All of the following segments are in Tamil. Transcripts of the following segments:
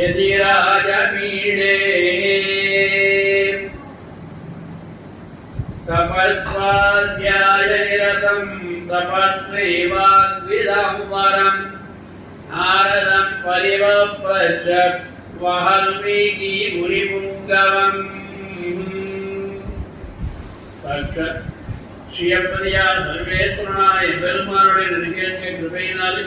यदिराजमीडे तपस्वाध्यायनिरतं तपस्वैवाग्विदं नारदं परिवप्रच्छ वहल्मीकी मुनिपुङ्गवम् ஸ்ரீயப்பதியார் சர்வேஸ்வரனாய பெருமானுடைய நிகழ்ச்சிய கிருபையினாலே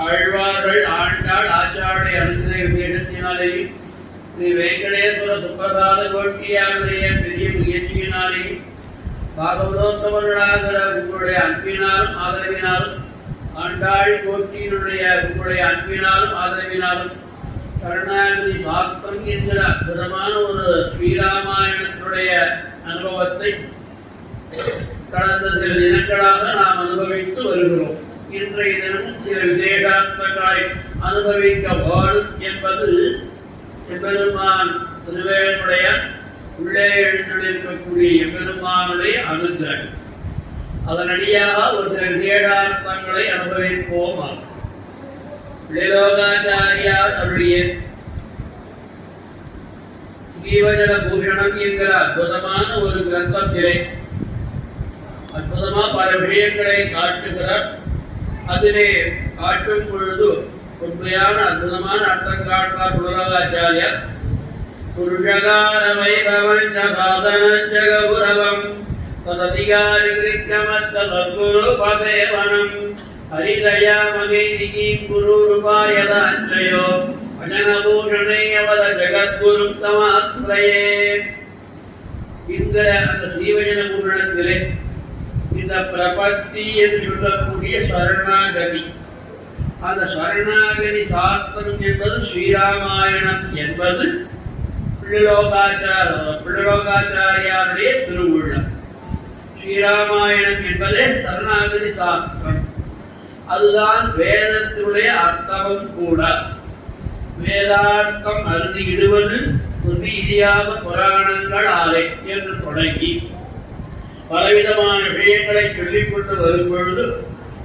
ஆழ்வார்கள் ஆண்டாள் ஆச்சாரிய அனுகிரகத்தினாலேயும் ஸ்ரீ வெங்கடேஸ்வர சுப்பிரதான கோஷ்டியாருடைய பெரிய முயற்சியினாலேயும் பாகவதோத்தமர்களாகிற உங்களுடைய அன்பினாலும் ஆதரவினாலும் ஆண்டாள் கோஷ்டியினுடைய உங்களுடைய அன்பினாலும் ஆதரவினாலும் கருணாநிதி பாக்தம் என்கிற அற்புதமான ஒரு ஸ்ரீராமாயணத்துடைய அனுபவத்தை கடந்த சில தினங்களாக நாம் அனுபவித்து வருகிறோம். இன்றைய தினமும் சில விசேஷாத்மங்களை அனுபவிக்க வேண்டும் என்பது எம்பெருமான் திருவேனுடைய உள்ளே எழுந்திருக்கக்கூடிய எம்பெருமானுடைய அனுகிரகம். அதனடியாக ஒரு சில விசேஷாத்மங்களை அனுபவிப்போம். லோகாச்சாரியார் அவருடைய ஸ்ரீவஜன பூஷணம் என்கிற அற்புதமான ஒரு கிரந்தத்திலே அற்புதமா பல விஷயங்களை காட்டுகிறார். அதிலே காட்டும் பொழுது உண்மையான அற்புதமான அர்த்தம் காட்டுவார் லோகாச்சாரியார். புருஷகார வைபவஞ்ச சாதனஞ்ச கௌரவம் தததிகாரி கிருக்கமத்த சத்குரு பதேவனம் ஹரிதயா மகேந்திகி குரு ரூபாயதாஞ்சயோ வஜனபூஷணையவத ஜகத்குரும் தமாத்ரயே என்கிற அந்த ஸ்ரீவஜன பூஷணத்திலே இந்த பிரபத்தி என்று சொல்லக்கூடிய சரணாகதி, அந்த சரணாகதி சாஸ்திரம் என்பது ஸ்ரீராமாயணம் என்பது பிள்ளலோகாச்சாரியாருடைய திருவுள்ளம். ஸ்ரீராமாயணம் என்பதே சரணாகதி சாஸ்திரம். அதுதான் வேதத்தினுடைய அர்த்தமும் கூட. வேதார்த்தம் அருந்திடுவது இதிகாச புராணங்கள் ஆலை என்று தொடங்கி பலவிதமான விஷயங்களை சொல்லிக் கொண்டு வரும் பொழுது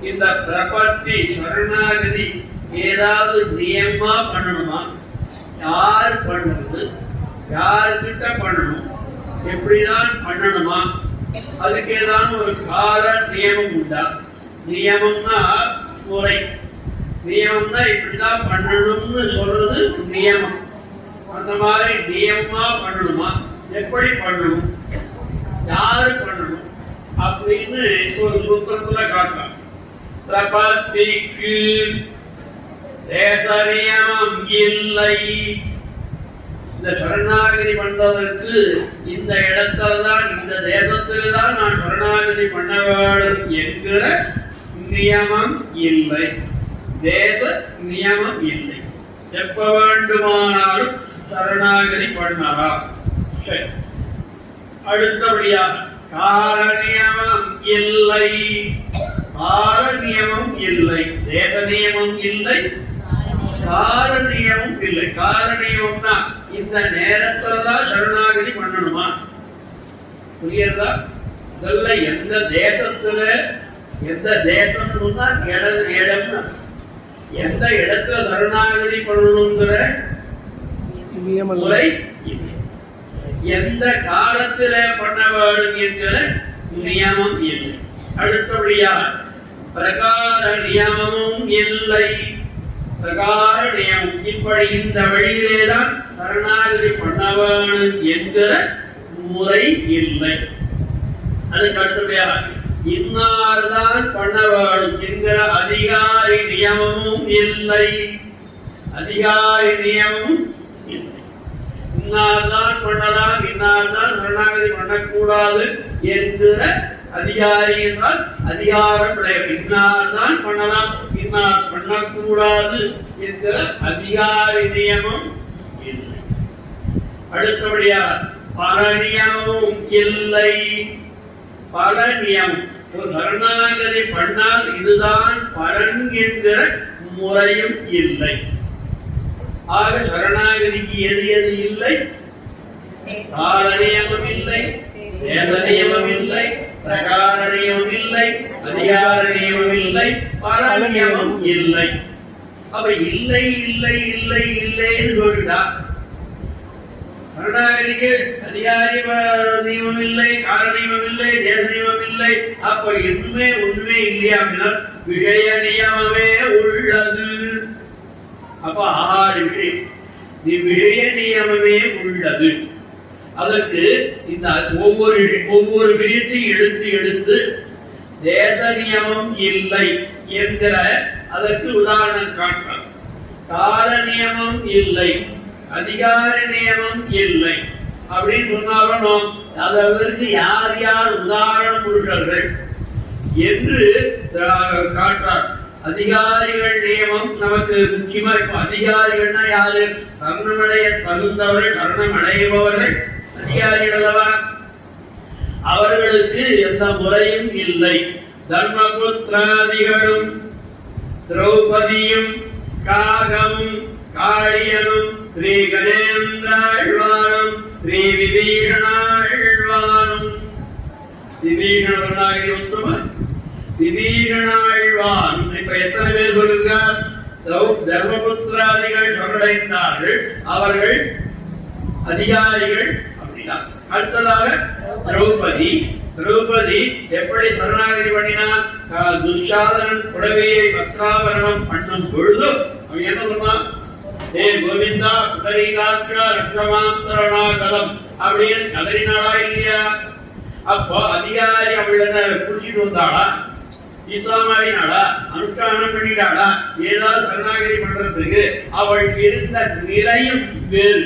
இந்த பிரபத்தி சரணாகதி ஏதாவது நியமா பண்ணணுமா, யார் பண்ணுவது, யார்கிட்ட பண்ணணும், எப்படிதான் பண்ணணுமா, அதுக்கு ஏதாவது ஒரு கால நியமம் உண்டா? நியமம்னா முறை, நியமம்னா இப்படிதான் பண்ணணும்னு சொல்றது நியமம். அந்த மாதிரி நியமமா பண்ணணுமா, எப்படி பண்ணணும், யாரு பண்ணணும் அப்படின்னு ஒரு சூத்திரத்துல காட்டலாம். பிரபத்திக்கு தேச நியமம் இல்லை. இந்த சரணாகதி பண்றதற்கு இந்த இடத்துலதான், இந்த தேசத்தில்தான் நான் சரணாகதி பண்ண வேண்டும் என்கிற நியமம் இல்லை, தேச நியமம் இல்லை. எப்ப வேண்டுமானாலும் சரணாகதி பண்ணலாம். அடுத்தபடியாக கால நியமம் இல்லை, கால நியமம் இல்லை, தேச நியமம் இல்லை, கால நியமம் இல்லை. கால நியமம்னா இந்த நேரத்துலதான் சரணாகதி பண்ணணுமா, புரியுறதா? இதெல்லாம் எந்த தேசத்துல, எந்த தேசம்னா இடம்னா எந்த இடத்துல சரணாகதி பண்ணணுங்கிற முறை இல்லை. எந்த காலத்துல பண்ண வேண்டும் என்கிற நியமம் இல்லை. அடுத்தபடியாக பிரகார நியமமும் இல்லை. பிரகார நியமம் இப்படி இந்த வழியிலேதான் சரணாகதி பண்ண வேண்டும் என்கிற முறை இல்லை. அதுக்கு அடுத்தபடியாக இன்னார்தான் பண்ண வேண்டும் என்கிற அதிகாரி நியமமும் இல்லை. அதிகாரி நியமமும் இல்லை. இன்னார்தான் பண்ணலாம், இன்னார்தான் சரணாகதி பண்ணக்கூடாது என்கிற அதிகாரி என்றால் அதிகாரம் கிடையாது. இன்னார்தான் பண்ணலாம், இன்னார் பண்ணக்கூடாது என்கிற அதிகாரி நியமம் இல்லை. அடுத்தபடியாக பல நியமமும் இல்லை. பல நியமம் ஒரு சரணாகதி பண்ணால் இதுதான் பலன் என்கிற முறையும் இல்லை. ஆக சரணாகதிக்கு எது எது இல்லை? கால நியமம் இல்லை, தேச நியமம் இல்லை, பிரகார நியமம் இல்லை, அதிகார நியமம் இல்லை, பல நியமம் இல்லை. அப்ப இல்லை இல்லை இல்லை இல்லைன்னு சொல்லிட்டா சரணாகதிக்கு அதிகாரி நியமம் இல்லை, கால நியமம் இல்லை, தேச நியமம் இல்லை. அப்ப எதுவுமே ஒண்ணுமே இல்லையா அப்படின்னா விஷய நியமமே உள்ளது. அப்ப ஆறு விஷய நியமமே உள்ளது. அதற்கு இந்த ஒவ்வொரு விஷயத்தையும் எடுத்து எடுத்து தேச நியமம் இல்லை என்கிற அதற்கு உதாரணம் காட்டலாம். கால நியமம் இல்லை, அதிகார நியமம் இல்லை அப்படின்னு சொன்னாலும் அதற்கு யார் யார் உதாரணம் உள்ளவர்கள் என்று காட்டார். அதிகாரிகள் நியமம் நமக்கு முக்கியமா இருக்கும். அதிகாரிகள்னா யாரு? சரணமடைய தகுந்தவர்கள், சரணம் அடைபவர்கள் அதிகாரிகள் அல்லவா? அவர்களுக்கு எந்த முறையும் இல்லை. தர்மபுத்திராதிகளும் திரௌபதியும் காகமும் காளியனும் ஸ்ரீ கணேந்திராழ்வானும் ஸ்ரீ விபீஷணாழ்வானும் விபீஷணனாகி ஒன்றுமா விபீஷணாழ்வான் இப்ப எத்தனை பேர் சொல்லுகிறார்? தர்மபுத்திராதிகள் சரணடைந்தார்கள், அவர்கள் அதிகாரிகள் அப்படின்னா. அடுத்ததாக திரௌபதி எப்படி சரணாகதி பண்ணினான்? துஷாதனன் புடவையை வஸ்திராபரணம் பண்ணும் பொழுது அவன் என்ன சொன்னான்? ஏ கோவிந்தா புதரிகாட்சா ரக்ஷமாம் சரணாகலம் அப்படின்னு கதறினாளா இல்லையா? அப்போ அதிகாரி அவளை குடிச்சிட்டு வந்தாளா? இஸ்லாமாடினாளா? அனுஷ்டானம் பண்ணிட்டாளா? ஏதாவது சரணாகதி பண்றதுக்கு அவள் இருந்த நிலையும் வேறு.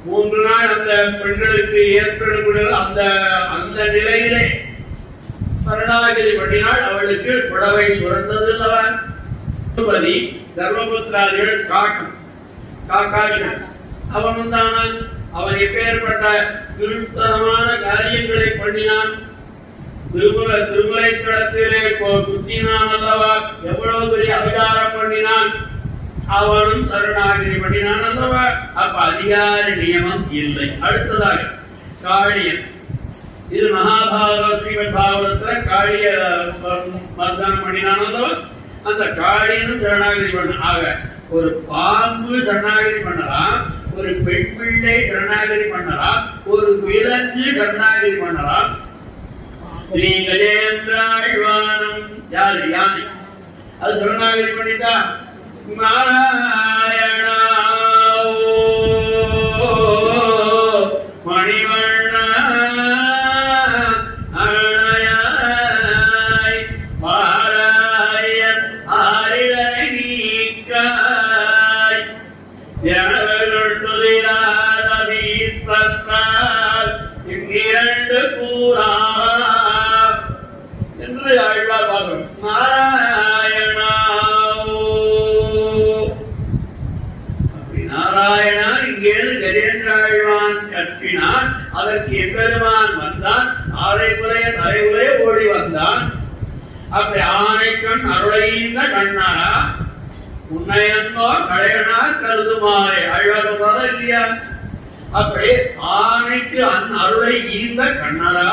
3 நாள் அந்த பெண்களுக்கு ஏற்படக்கூடிய அந்த நிலையிலே சரணாகதி பண்ணினால் அவளுக்கு புடவை சுரந்தது அல்லவா? தர்மபுத்திராதிகள் காக்காசன் அவன் தானான். அவன் எப்பேற்பட்ட திருத்தரமான காரியங்களை பண்ணினான். திருமலை தடத்திலே குத்தினான் அல்லவா? எவ்வளவு பெரிய அதிகாரம் பண்ணினான். அவனும் சரணாகதி பண்ணினான் அல்லவா? அப்ப அதிகார நியமம் இல்லை. அடுத்ததாக காளியன். இது மகாபாரத ஸ்ரீமத் பாகவதத்துல காளிய மர்தனம் பண்ணினான் அல்லவா? அந்த காளியனும் சரணாகதி பண்ண. ஆக ஒரு பாம்பு சரணாகதி பண்ணலாம், ஒரு பெண் பிள்ளை சரணாகதி பண்ணலாம், ஒரு விலங்கு சரணாகதி பண்ணலாம். ஸ்ரீ கஜேந்திராழ்வானம் யாரு? யானை. அது சரணாகதி பண்ணிட்டா நாராயணா மணிவண்ணா அரணயாய் மாராயன் ஆரிடனை நீக்காய் ஜனவெழுந்துதிராத தீர்த்தத்தால் இங்கிரண்டு கூறா என்று ஆழ்வார் பார்க்கணும். நாராயணா நாராயணா இங்கேருந்து கஜேந்திராழ்வான் கற்றினான். அதற்கு எப்பெருமான் வந்தான். ஆரைக்குறைய தலைகுறைய ஓடி வந்தான். அப்படி ஆனைக்கண் அருளைந்த கண்ணாரா உன்னையன்னோ கடையனா கருதுமாறே அழ்வார் இல்லையா? அப்படி ஆனைக்கு அருளை ஈந்த கண்ணரா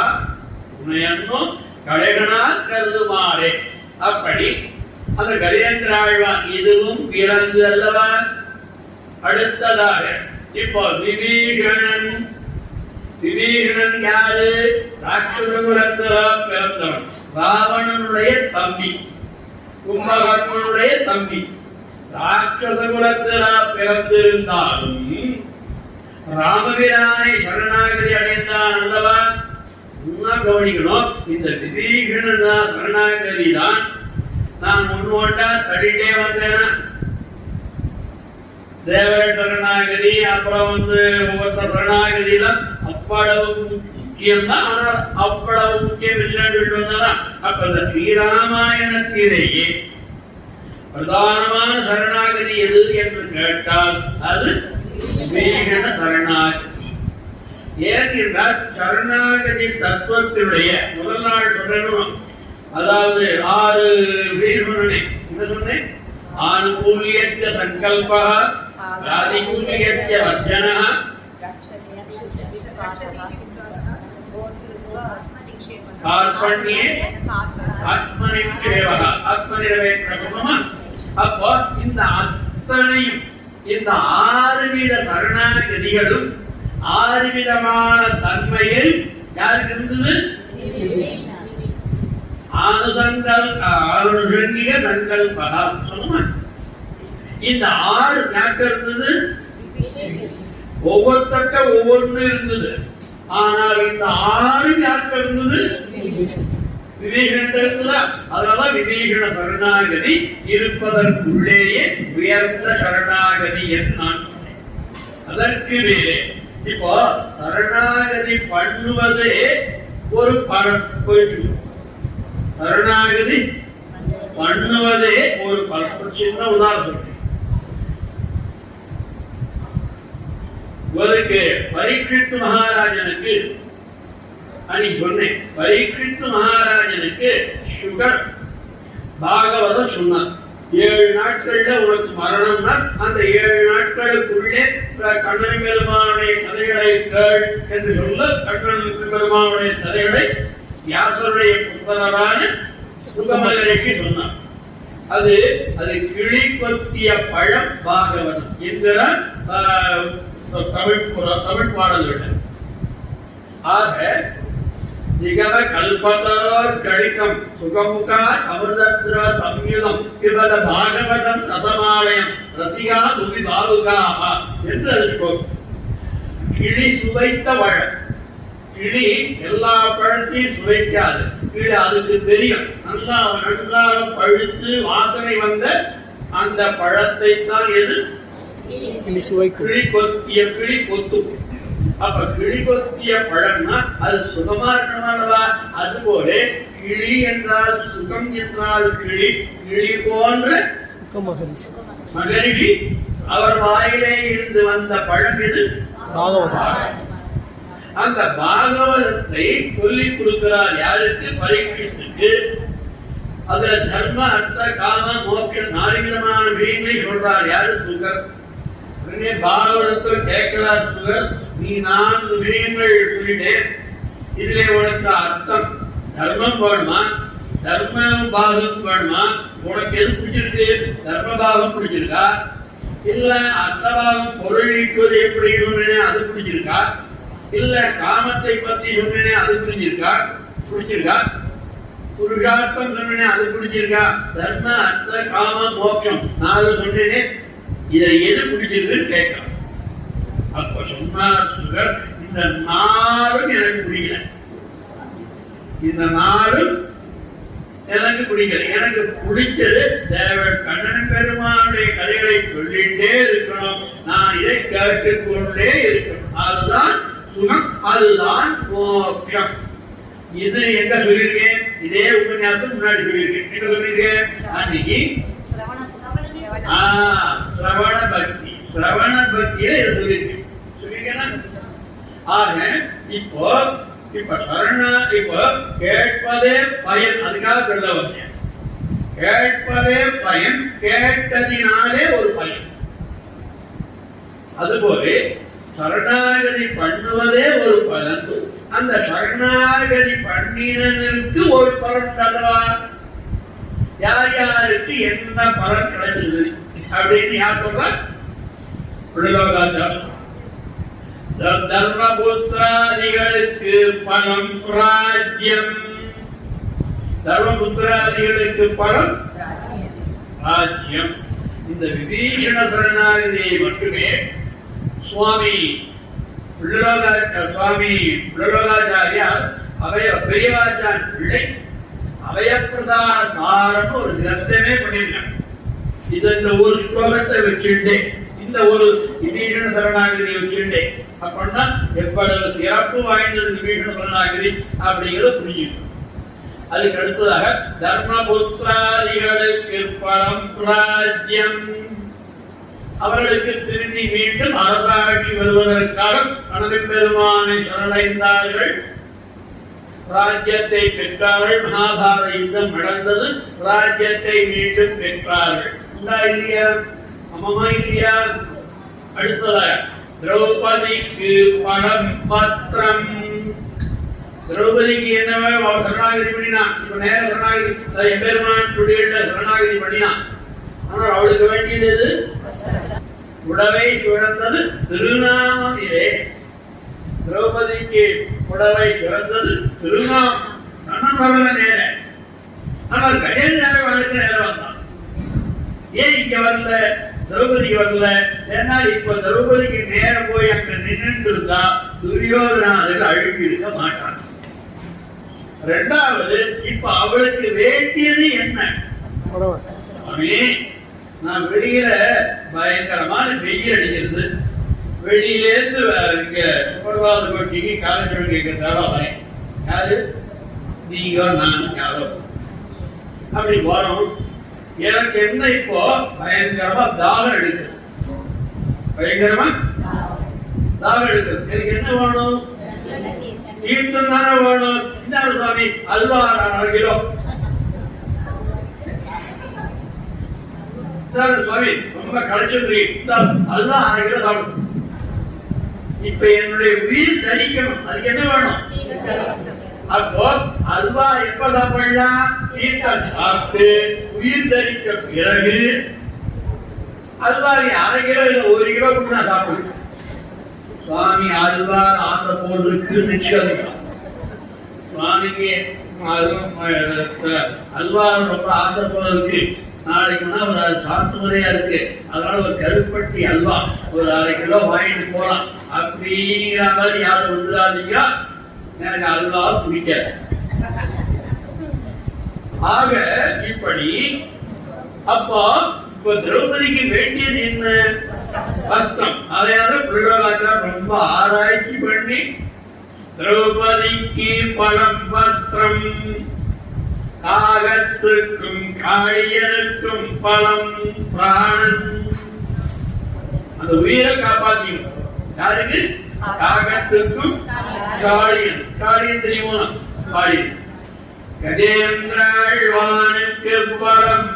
உன்னையன்னோ கடையனா கருதுமாறே. அப்படி அந்த கஜேந்திராழ்வான் இதுவும் பிறந்து அல்லவா? அடுத்ததாக இப்போ விபீஷணன் யாரு? ராட்சசகுலத்தில் பிறந்தவன், ராவணனுடைய தம்பி, கும்பகர்ணனுடைய தம்பி. ராட்சசகுலத்தில் பிறந்திருந்தாலும் ராமபிரானை சரணாகதி அடைந்தான் அல்லவா? கவனிக்கணும். இந்த விபீஷண சரணாகதி தான் நான் முன்னோட்டா தடிட்டே வந்தேன்னா தேவர சரணாகதி அப்புறம் ஒவ்வொருத்த சரணாகதியெல்லாம் அவ்வளவு முக்கியம்தான். ஆனால் அவ்வளவு முக்கியம் இல்லைன்னு வந்தா அப்ப இந்த ஸ்ரீராமாயணத்திலேயே பிரதானமான சரணாகதி எது என்று கேட்டால் அது விபீஷண சரணாகதி. ஏனென்றால் சரணாகதி தத்துவத்தினுடைய முதல் நாள் சொல்லணும். அதாவது 6 விபீஷணனை என்ன சொன்னேன்? ஆனுகூல்யஸ்ய சங்கல்பः, பிராதிகூல்யஸ்ய வர்ஜனः, கார்பண்யே ஆத்மநிக்ஷேபः, ஆத்மநிரவேற்றமா. அப்போ இந்த அத்தனையும் இந்த 6 வித சரணாகதிகளும் 6 விதமான தன்மையில் யாருக்கு இருந்தது? ஆனுஷங்கிக சங்கல்பா சொன்ன இந்த 6 யாருக்கு இருந்தது? ஒவ்வொருத்தட்ட ஒவ்வொன்று இருந்தது. ஆனால் இந்த 6 யாருக்கு இருந்தது? விபீஷணன் இருக்குதா? அதனால விபீஷண சரணாகதி இருப்பதற்குள்ளேயே உயர்ந்த சரணாகதி என்று நான் சொன்னேன். அதற்கு மேலே இப்போ சரணாகதி பண்ணுவதே ஒரு பரப்பு. சரணாகதி பண்ணுவதே ஒரு பரப்பு. சின்ன உதாரணம் உங்களுக்கு பரீட்சித்து மகாராஜனுக்கு அன்னைக்கு சொன்னேன். பரீட்சித்து மகாராஜனுக்கு சுகர் பாகவதம் சொன்னார். 7 நாட்கள்ல உனக்கு மரணம்னா அந்த 7 நாட்களுக்குள்ளே கண்ணன் பெருமானுடைய கதைகளை கேள் என்று சொல்ல கண்ணன் பெருமானுடைய கதைகளை வியாசருடைய புத்தகரான சுகமகரிஷி சொன்னார். அது கிளி கொத்திய பழம் பாகவதம் என்கிற தமிழ் பாடல்கள். ஆக நிகம கல்பதரோர் கழிக்கம் சுகமுகா அமிர்தத்ர சம்யுதம் பிபத பாகவதம் ரசமாலயம் ரசிகா துபி பாவுகாக என்று அது சொல்லும். கிளி சுவைத்த பழம். கிளி எல்லா பழத்தையும் சுவைக்காது. கிளி அதுக்கு தெரியும். நன்றாக பழுத்து வாசனை வந்த அந்த பழத்தை தான் எது கிளி கொத்திய கிளி கொத்தும். அப்ப கிளி கொத்திய பழம்னா அது சுகமா இருக்கணும்லவா? அதுபோல கிளி என்றால் சுகம் என்றால் கிளி. கிளி போன்ற மகரிஷி அவர் வாயிலே இருந்து வந்த பழம் இது அந்த பாகவதத்தை சொல்லிக் கொடுக்கிறார். யாருக்கு? பரீட்சித்துக்கு. அதுல தர்ம அர்த்த காம மோட்ச 4 விதமான விஷயங்களை சொல்றார். யாரு? சுகர். பாகவதத்தில் கேட்கிறார் சுகர், நீ 4 விஷயங்கள் சொல்லிட்டேன். இதுல உனக்கு அர்த்தம் தர்மம் வேணுமா? தர்ம பாகம் வேணுமா? உனக்கு எது பிடிச்சிருக்கு? தர்ம பாகம் பிடிச்சிருக்கா? இல்ல அர்த்த பாகம் பொருள் ஈட்டுவது எப்படி அது பிடிச்சிருக்கா? இல்ல காமத்தை பத்தி சொன்னேனே அது பிடிச்சிருக்கா? புருஷார்த்தம் சொன்னேனே அது பிடிச்சிருக்கா? தர்ம அர்த்த காம மோட்சம் 4 சொன்னேனே இதை எது பிடிச்சிருக்குன்னு கேட்கலாம். அப்ப சொன்னார் சுகர், இந்த 4 எனக்கு பிடிக்கல. இந்த 4 எனக்கு பிடிக்கல. எனக்கு பிடிச்சது தேவன் கண்ணன் பெருமானுடைய கதைகளை சொல்லிட்டே இருக்கணும். நான் இதை கேட்டுக்கொண்டே இருக்கணும். அதுதான் சுகம், அதுதான் மோட்சம். இது எங்க சொல்லியிருக்கேன்? இதே உபன்யாசத்துக்கு முன்னாடி சொல்லியிருக்கேன். என்ன சொல்லியிருக்கேன்? அன்னைக்கு சிரவண பக்தி. சிரவண பக்தியில இதை சொல்லியிருக்கேன். சொல்லியிருக்கேன்னா ஆக இப்போ கேட்பதே பயன். அதுக்காக சொல்ல வந்தேன். கேட்பதே பயன், கேட்டதினாலே ஒரு பயன். அதுபோல சரணாகதி பண்ணுவதே ஒரு பலன். அந்த சரணாகதி பண்ணினதற்கு ஒரு பலன் தருவா. யார் யாருக்கு என்ன பலன் கிடைச்சது அப்படின்னு யார் சொல்ற? தர்மபுத்திராதிகளுக்கு பலம் ராஜ்யம். தர்மபுத்திராதிகளுக்கு பலம் ராஜ்யம். இந்த விபீஷண சரணாகதியை மட்டுமே சுவாமி பிள்ளலோகாச்சாரியார் பெரியவாச்சான் பிள்ளை அவயப்பிரதான சாரம்னு ஒரு கிரந்தமே பண்ணிருக்காங்க. இது இந்த ஒரு ஸ்லோகத்தை வச்சுட்டே, இந்த ஒரு விபீஷண சரணாகதி வச்சுட்டே அப்படின்னா எவ்வளவு சிறப்பு வாய்ந்தது விபீஷண சரணாகதி அப்படிங்கிறத புரிஞ்சுக்கணும். அதுக்கு அடுத்ததாக தர்மபுத்திராதிகளுக்கு பரம்பிராஜ்யம், அவர்களுக்கு திரும்பி மீண்டும் அரசாட்சி வருவதற்காக கணவன் பெருமானை சரணடைந்தார்கள். ராஜ்யத்தை பெற்றார்கள். மகாபாரத யுத்தம் நடந்தது. ராஜ்யத்தை மீண்டும் பெற்றார்கள். இல்லையா? அம்மா இல்லையா? அடுத்ததாக திரௌபதிக்கு பரம்பஸ்திரம். திரௌபதிக்கு என்னவே சரணாகதி பண்ணினான். இப்ப நேர சரணாகதி பெருமான் சரணாகதி பண்ணினான். ஆனால் அவளுக்கு வேண்டியது உடவை சுழந்தது திருநாமமிலே. திரௌபதிக்கு உடவை சுழந்தது திருநாமம். கண்ணன் வரல நேர, ஆனால் கஜேந்திராவை வளர்க்க நேரம் வந்தான். ஏன் இங்க வரல? திரௌபதிக்கு வரல. ஏன்னா இப்ப திரௌபதிக்கு நேரம் போய் அங்க நின்று இருந்தா துரியோதனாதிகள் அழுகி இருக்க மாட்டான். ரெண்டாவது, இப்ப அவளுக்கு வேண்டியது என்ன? நான் வெளியில பயங்கரமான வெயில் அடிக்கிறது. வெளியிலேருந்து இங்க சுப்பரவாத கோட்டிக்கு காலேஜ் கேட்கறதால வரேன். யாரு? நீங்க நான் யாரோ அப்படி போறோம். எனக்கு என்ன இப்போ பயங்கரமா தாகம் எடுக்குது. பயங்கரமா தாகம் எடுக்குது. எனக்கு என்ன வேணும்? தீர்த்தம் தானே வேணும். இந்த சுவாமி அல்வா 4 கிலோ. சுவாமி ரொம்ப கழிச்சுடுறீங்க, அல்வா 6 கிலோ சாப்பிடும். இப்ப என்னுடைய உயிர் தரிக்கணும். அதுக்கு என்ன வேணும்? அப்போ அல்வா எப்ப சாப்பிடலாம்? தீர்த்தம் சாப்பிட்டு உயிர் தரிக்க பிறகு அல்வாவை 1/2 கிலோ இல்ல 1 கிலோ கூட சாப்பிடு. சுவாமி அல்வா ஆசை போடுறதுக்கு நிச்சயம். சுவாமிக்கு அல்வா ரொம்ப ஆசை போடுறதுக்கு நாளைக்கு ஒரு சாத்து முறையா இருக்கு. அதனால ஒரு கருப்பட்டி அல்வா ஒரு 1/2 கிலோ வாங்கிட்டு போலாம் அப்படிங்கிற மாதிரி யாரும் வந்துடாதீங்க. எனக்கு அல்வா பிடிக்காது. ஆக இப்படி அப்போ இப்ப திரௌபதிக்கு வேண்டியது என்ன? வஸ்திரம். அதையால பிரகலாதர் ரொம்ப ஆராய்ச்சி பண்ணி திரௌபதிக்கு பலம் வஸ்திரம், காகத்திற்கும் காளியனுக்கும் பலம் பிராணன். அந்த உயிரை காப்பாற்றியும் யாருக்கு? காகத்திற்கும் காளியன். காளியன் தெரியுமா? காளியன். கஜேந்திராழ்வானுக்கு பலம்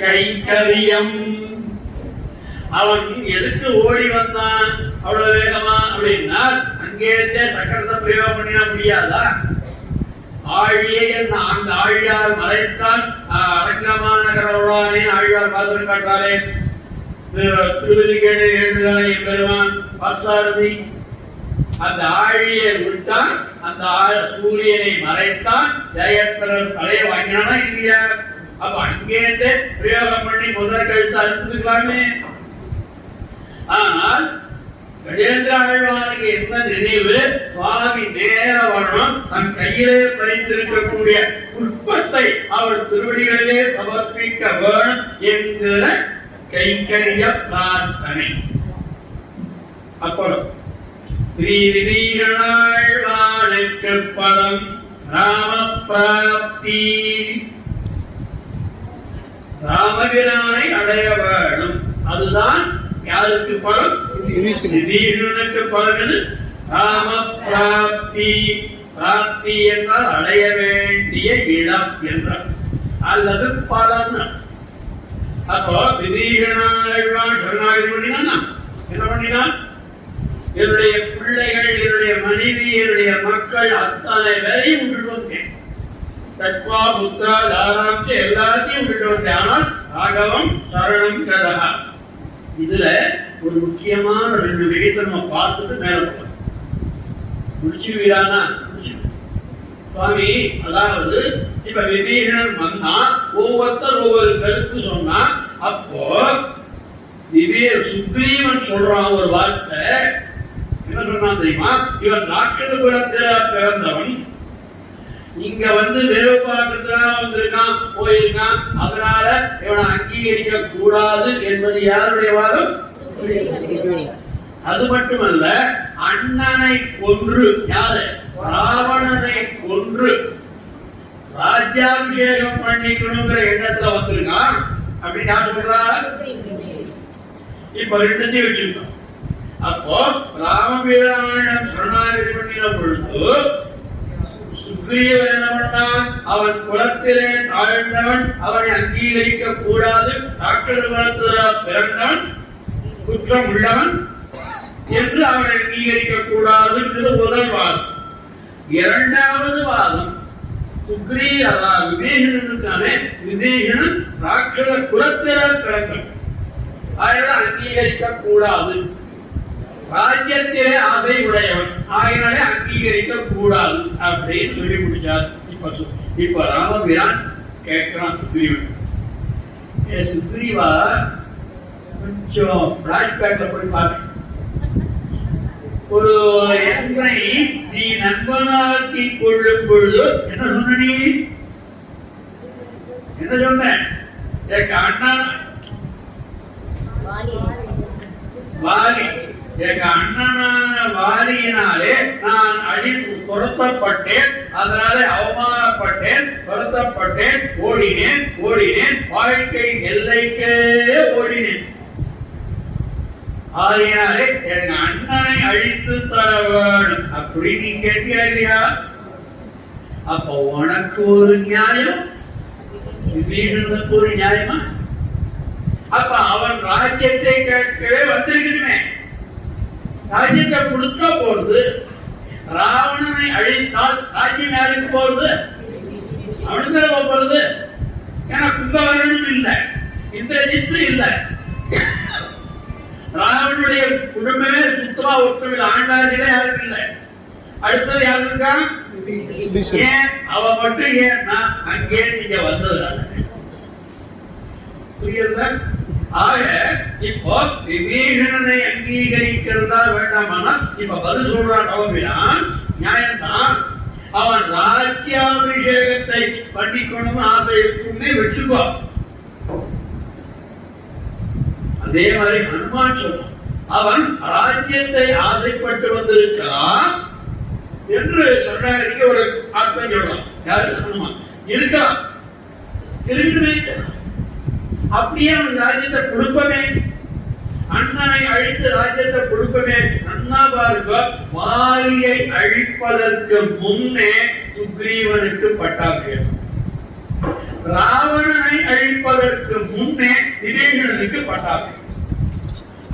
கைங்கரியம். அவன் எதுக்கு ஓடி வந்தான் அவ்வளவு வேகமா அப்படின்னா அங்கே சக்கரத்தை பிரயோகம் பண்ணினா முடியாதா? ஆழியை அந்த ஆழியார் மறைத்தான். அரங்கமான நகரவானின் ஆழியார் பார்த்து காட்டாரே திருவதிகேடு எழுதானே பெருமான் பசாரதி. அந்த ஆழியை விட்டான். அந்த சூரியனை மறைத்தான். ஜெயத்திரன் தலையை வாங்கினானா இல்லையா? அப்ப அங்கேருந்து பிரயோகம் பண்ணி முதல் கழுத்து அறுத்துக்கலாமே. ஆனால் கஜேந்திர ஆழ்வாருக்கு என்ன நினைவு? சுவாமி நேர வரணும். தன் கையிலே பறித்திருக்கக்கூடிய புஷ்பத்தை அவர் திருவடிகளிலே சமர்ப்பிக்க வேணும் என்கிற கைங்கரிய பிரார்த்தனை. அப்புறம் ஸ்ரீ விபீஷணாழ்வானுக்கு பலம் ராம பிராப்தி. ராமபிரானை அடைய வேணும். அதுதான் யாருக்கு பலம்? விபீஷணனுக்கு பலம். ராம பிராப்தி. பிராப்தி என்றால் அடைய வேண்டிய இடம் என்றார், அல்லது பலன். அப்போ விபீஷணாழ்வான் சரணாகதி பண்ணினா என்ன பண்ணினான்? என்னுடைய பிள்ளைகள், என்னுடைய மனைவி, என்னுடைய மக்கள் அத்தனை பேரையும் விட்டுட்டு வந்தேன். தத்வா புத்திரா தாராம்ச எல்லாத்தையும் விட்டு வந்தேன். ஆனால் ராகவம் சரணம் கதகா. இதுல ஒரு முக்கியமான 2 விஷயத்தை நம்ம பார்த்துட்டு மேல போகலாம். முடிச்சுடுவீரானா? சுவாமி, அதாவது இப்ப விபீஷணன் வந்தா ஒவ்வொருத்தர் ஒவ்வொரு கருத்து சொன்னா, அப்போ சுக்ரீவன் சொல்றான் ஒரு வார்த்தை. என்ன பண்ணான் தெரியுமா? இவன் ராட்சத குலத்துல பிறந்தவன், இங்க வந்து தேவபாத்திரத்தான் வந்திருக்கான், போயிருக்கான், அதனால இவனை அங்கீகரிக்க கூடாது என்பது யாருடைய வாதம்? அது மட்டுமல்ல, அண்ணனை கொன்று, யாரு? ராவணனை கொன்று ராஜ்யாபிஷேகம் பண்ணிக்கணுங்கிற எண்ணத்துல வந்திருக்கான் அப்படின்னு யார் சொல்றா? இப்ப ரெண்டுத்தையும் வச்சிருக்கோம். அப்போ ராமபிரானிடம் சரணாகதி பண்ணின பொழுது சுக்ரீவன் என்ன பண்ணான்? அவன் குலத்திலே தாழ்ந்தவன், அவனை அங்கீகரிக்க கூடாது, ராட்சத குலத்தில பிறந்தவன், குற்றம் உள்ளவன் என்று அவனை அங்கீகரிக்க கூடாது என்று முதல் வாதம். இரண்டாவது வாதம், விபீஷணனுக்கான விபீஷணன் ராட்சத குலத்தில பிறந்தவன், அதனால அங்கீகரிக்க கூடாது, ராஜ்யத்திலே ஆசை உடையவன், ஆகினாலே அங்கீகரிக்க கூடாது அப்படின்னு சொல்லி முடிச்சார். இப்ப ராமபிரான் கேட்கிறான் சுக்ரீவன், சுக்ரீவா கொஞ்சம் பிளாஷ்பேக்ல போய் பார்க்க, ஒரு என்னை நீ நண்பனாக்கி கொள்ளும் பொழுது என்ன சொன்ன? நீ என்ன சொன்ன? அண்ணா வாலி, எங்க அண்ணனான வாலியினாலே நான் அழித்து துரத்தப்பட்டேன், அதனாலே அவமானப்பட்டேன், துரத்தப்பட்டேன், ஓடினேன், வாழ்க்கை எல்லைக்கே ஓடினேன், ஆகையினாலே எங்க அண்ணனை அழித்து தர வேணும் அப்படி நீ கேட்டியா இல்லையா? அப்ப உனக்கு ஒரு நியாயம், விபீஷணனுக்கு ஒரு நியாயமா? அப்ப அவன் ராஜ்யத்தை கேட்கவே வந்திருக்கணுமே, ராஜ்யத்தை கொடுக்க போறது, ராவணனை அழித்தால் ராஜ்யம் யாருக்கு போறது? அவனுக்கு போறது. ஏன்னா கும்பகர்ணனும் இல்லை, இந்திரஜித்து இல்லை, ராவனுடைய குடும்பமே சுத்தமா ஒற்றுமையில், ஆண்டாதிலே யாருக்கு இல்லை. அடுத்தது யாரு இருக்கா? ஏன் அவன் மட்டும்? ஏன்னா அங்கே நீங்க வந்ததுனால. புரியுதா? ஆக இப்போ விபீஷணனை அங்கீகரிக்கிறதா வேண்டாமானா இப்ப பதில் சொல்றான் ராமபிரான், நியாயம்தான். அவன் ராஜ்யாபிஷேகத்தை பண்ணிக்கணும் ஆசை இருக்குமே வச்சுக்கோ. அதே மாதிரி ஹனுமான் சொன்னான், அவன் ராஜ்யத்தை ஆசைப்பட்டு வந்திருக்கிறான் என்று சொன்னாங்க. ஒரு அர்த்தம் சொல்லலாம். யாரு? ஹனுமான் இருக்கான், இருக்குமே. அப்படியே அவன் ராஜ்யத்தை கொடுப்பமே, அண்ணனை அழித்து ராஜ்யத்தை கொடுப்பமே. அண்ணா பாருங்க, வாலியை அழிப்பதற்கு முன்னே சுக்ரீவனுக்கு பட்டாபிஷேகம், ராவணனை அழிப்பதற்கு முன்னே விபீஷணனுக்கு பட்டாபிஷேகம்.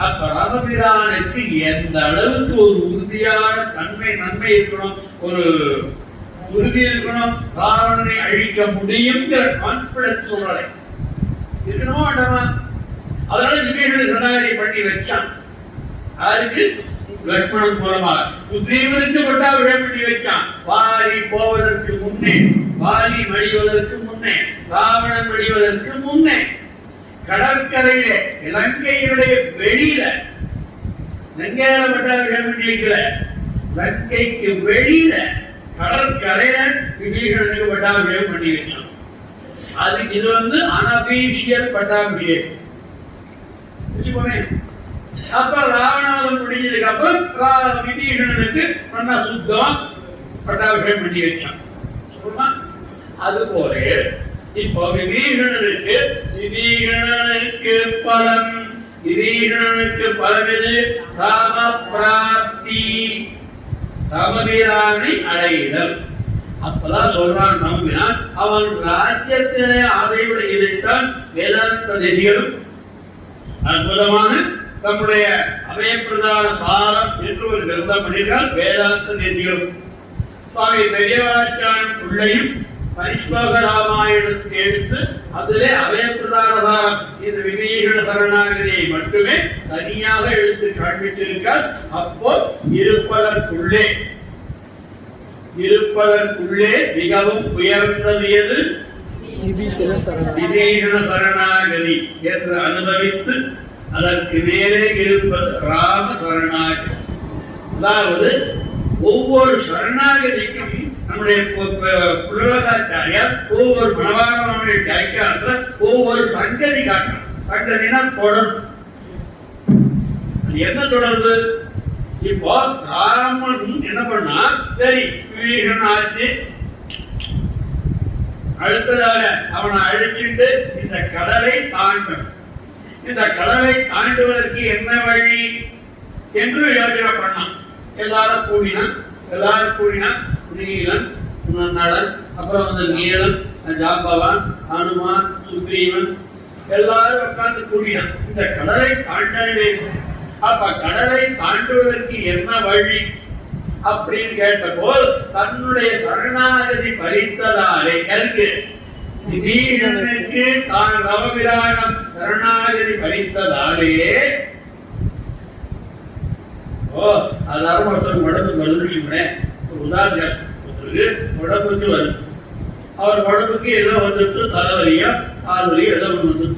அப்ப ராமபிரானுக்கு எந்த அளவுக்கு ஒரு உறுதியான நன்மை இருக்கணும், ஒரு உறுதி இருக்கணும், ராவணனை அழிக்க முடியுங்கிற கான்பிடன்ஸ் சொல்றேன் இருக்கணுமா வேண்டாமா? அதனால விபீஷணனை சரணாகதி பண்ணி வச்சான். யாருக்கு? லட்சுமணன் மூலமாக சுக்ரீவனுக்கு பட்டாபிஷேகம் பண்ணி வச்சான். வாரி போவதற்கு முன்னே, வாரி மடிவதற்கு முன்னே, ராவணன் மடிவதற்கு முன்னே, கடற்கரையில இலங்கையினுடைய வெளியில, லங்கையில பட்டாபிஷேகம் பண்ணி வைக்கல, லங்கைக்கு வெளியில கடற்கரையில விபீஷணனுக்கு பட்டாபிஷேகம் பண்ணி வச்சான். அதுக்கு இது அனபீஷியல் பட்டாபிஷேகம். அப்ப ராவணாவதம் முடிஞ்சதுக்கு அப்புறம் விபீஷணனுக்கு சுத்தம் பட்டாபிஷேகம் பண்ணி வச்சான். அது போல இப்போ விபீஷணனுக்கு பலன், விபீஷணனுக்கு பலனது ராம பிராப்தி, ராமபிரானை அடைதல். அப்பதான் சொல்றான் நம்பினான், அவன் ராஜ்யத்திலே ஆசையுட இதைத்தான் வேதாந்த தேசிகரும் அற்புதமான நம்முடைய அபயப்பிரதான சாரம் என்று ஒரு கிரந்தம் பண்ணியிருக்கால். வேதாந்த தேசிகரும் சுவாமி பெரியவாச்சான் பிள்ளையும் பரிஷ்லோக ராமாயணத்தை எடுத்து அதிலே அபயப்பிரதான சாரம் இந்த விபீஷண சரணாகதியை மட்டுமே தனியாக எடுத்து காண்பித்திருக்கார். அப்போ இருப்பதற்குள்ளே மிகவும் உயர்ந்தது எது? விபீஷண சரணாகதி என்று அனுபவித்து அதற்கு மேலே இருப்பது ராம சரணாகதி. அதாவது ஒவ்வொரு சரணாகதிக்கும் நம்முடைய புலவகாச்சாரியார் ஒவ்வொரு மனவாரனுடைய ஜாய்க்காரத்துல ஒவ்வொரு சங்கதி காட்டணும். சங்கதினா தொடர்பு. என்ன தொடர்பு? இப்போ ராமன் என்ன பண்ணா, சரி விபீஷன் ஆச்சு, அடுத்ததாக அவனை அழிச்சிட்டு இந்த கடலை தாண்டணும். இந்த கடலை தாண்டுவதற்கு என்ன வழி என்று யோசனை பண்ணான். எல்லாரும் கூடினா நீலன், நளன், அப்புறம் நீலன், ஜாம்பவான், ஹனுமான், சுக்ரீவன் எல்லாரும் உட்கார்ந்து கூடினான். இந்த கடலை தாண்டவே. அப்ப கடலை தாண்டுவதற்கு என்ன வழி அப்படின்னு கேட்ட போல் தன்னுடைய சரணாகதி பறித்ததாலே விபீஷணனுக்கு தான் ரவபிராகம் சரணாகதி பறித்ததாலே அதாவது ஒருத்தர் உடம்புக்கு வருதுன்னு உதாரணத்துக்கு உடம்புக்கு வருது. அவர் உடம்புக்கு ஏதோ வந்துட்டு தலைவலியோ கால்வலியோ ஏதோ வந்து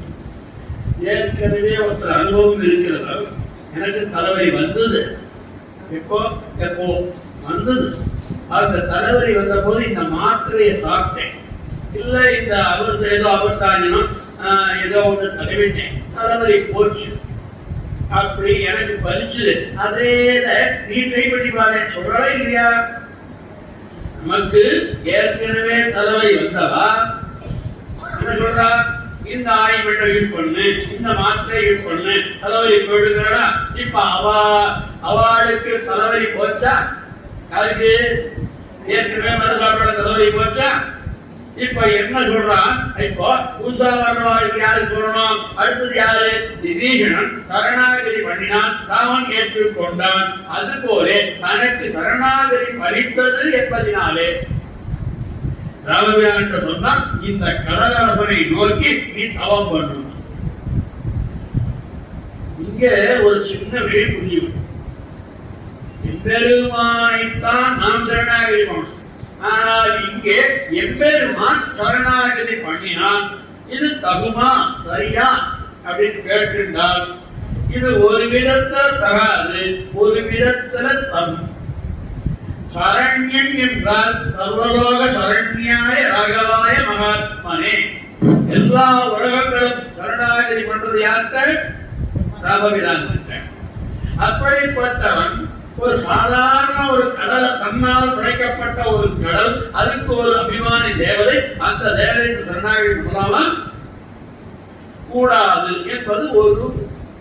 ஏற்கனவே ஒருத்தர் அனுபவம் இருக்கிறதா, எனக்கு தலைவலி வந்தது, எப்போ வந்தது. அந்த தலைவலி வந்த போது இந்த மாத்திரையை சாப்பிட்டேன், இல்ல இந்த அவருக்கு ஏதோ அவர்த்தாங்கணும் ஏதோ ஒன்று தடவிட்டேன், தலைவலி போச்சு, அப்படி எனக்கு பறிச்சுது. அதே நீ கைப்பற்றி பாரு சொல்றா இல்லையா? நமக்கு ஏற்கனவே தலைவலி வந்தவா என்ன சொல்றா, இந்த ஆயில்மெண்ட் யூஸ் பண்ணு, இந்த மாத்திரை யூஸ் பண்ணு, தலைவலி போயிடுங்கிறா. இப்ப அவளுக்கு தலைவலி போச்சா? யாருக்கு ஏற்கனவே மருந்தாளோட தலைவலி போச்சா? இப்ப என்ன சொல்றான், இப்போ புதுசா வர்றவாளுக்கு யாரு சொல்லணும்? அடுத்தது யாரு? விபீஷணன் சரணாகதி பண்ணினான், ராமன் ஏற்றுக்கொண்டான். அதுபோல தனக்கு சரணாகதி பறித்தது என்பதினாலே ராமபிரான் சொன்னா இந்த கடலரசனை நோக்கி நீ தவம் பண்ணணும். இங்க ஒரு சின்ன விஷயம் புரியும். எம்பெருமானைத்தான் நாம் சரணாகதி பண்ணணும். ஆனால் இங்கே எம்பெருமான் சரணாகதி பண்ணினான், இது தகுமா சரியா அப்படின்னு கேட்டிருந்தால் இது ஒரு விதத்துல தகாது, ஒரு விதத்துல தகும். சரண்யன் என்றால் சர்வலோக சரண்யாய ராகவாய மகாத்மனே. எல்லா உலகங்களும் சரணாகதி பண்றது யார்கிட்ட? ராமபிரான். அப்படிப்பட்டவன் ஒரு சாதாரண ஒரு கடலை தன்னால் படைக்கப்பட்ட ஒரு கடல், அதுக்கு ஒரு அபிமானி தேவதை, அந்த தேவதைக்கு சரணாகதி பண்ணலாமா கூடாது என்பது ஒரு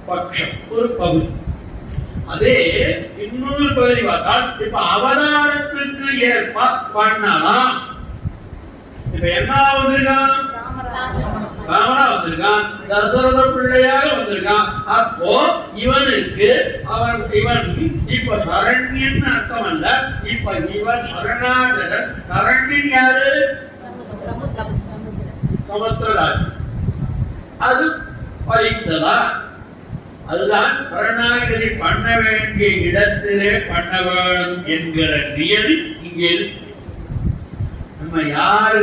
பட்சம், ஒரு பகுதி. அதே இன்னொரு பகுதி பார்த்தால் இப்ப அவதாரத்திற்கு ஏற்ப பண்ணலாம். இப்ப என்ன வந்திருக்கான்? ராமனா வந்திருக்கான், தசரத பிள்ளையாக வந்திருக்கான். அப்போ இவனுக்கு இவன் இப்ப சரண்யன் அர்த்தம் அல்ல, இப்ப இவன் சரணாகதன். சரண்யன் யாரு? சமுத்திரராஜ். அது பறித்ததா? அதுதான் சரணாகதி பண்ண வேண்டிய இடத்திலே பண்ண வேண்டும் என்கிற நியதி இங்கே இருக்கு. நம்ம யார்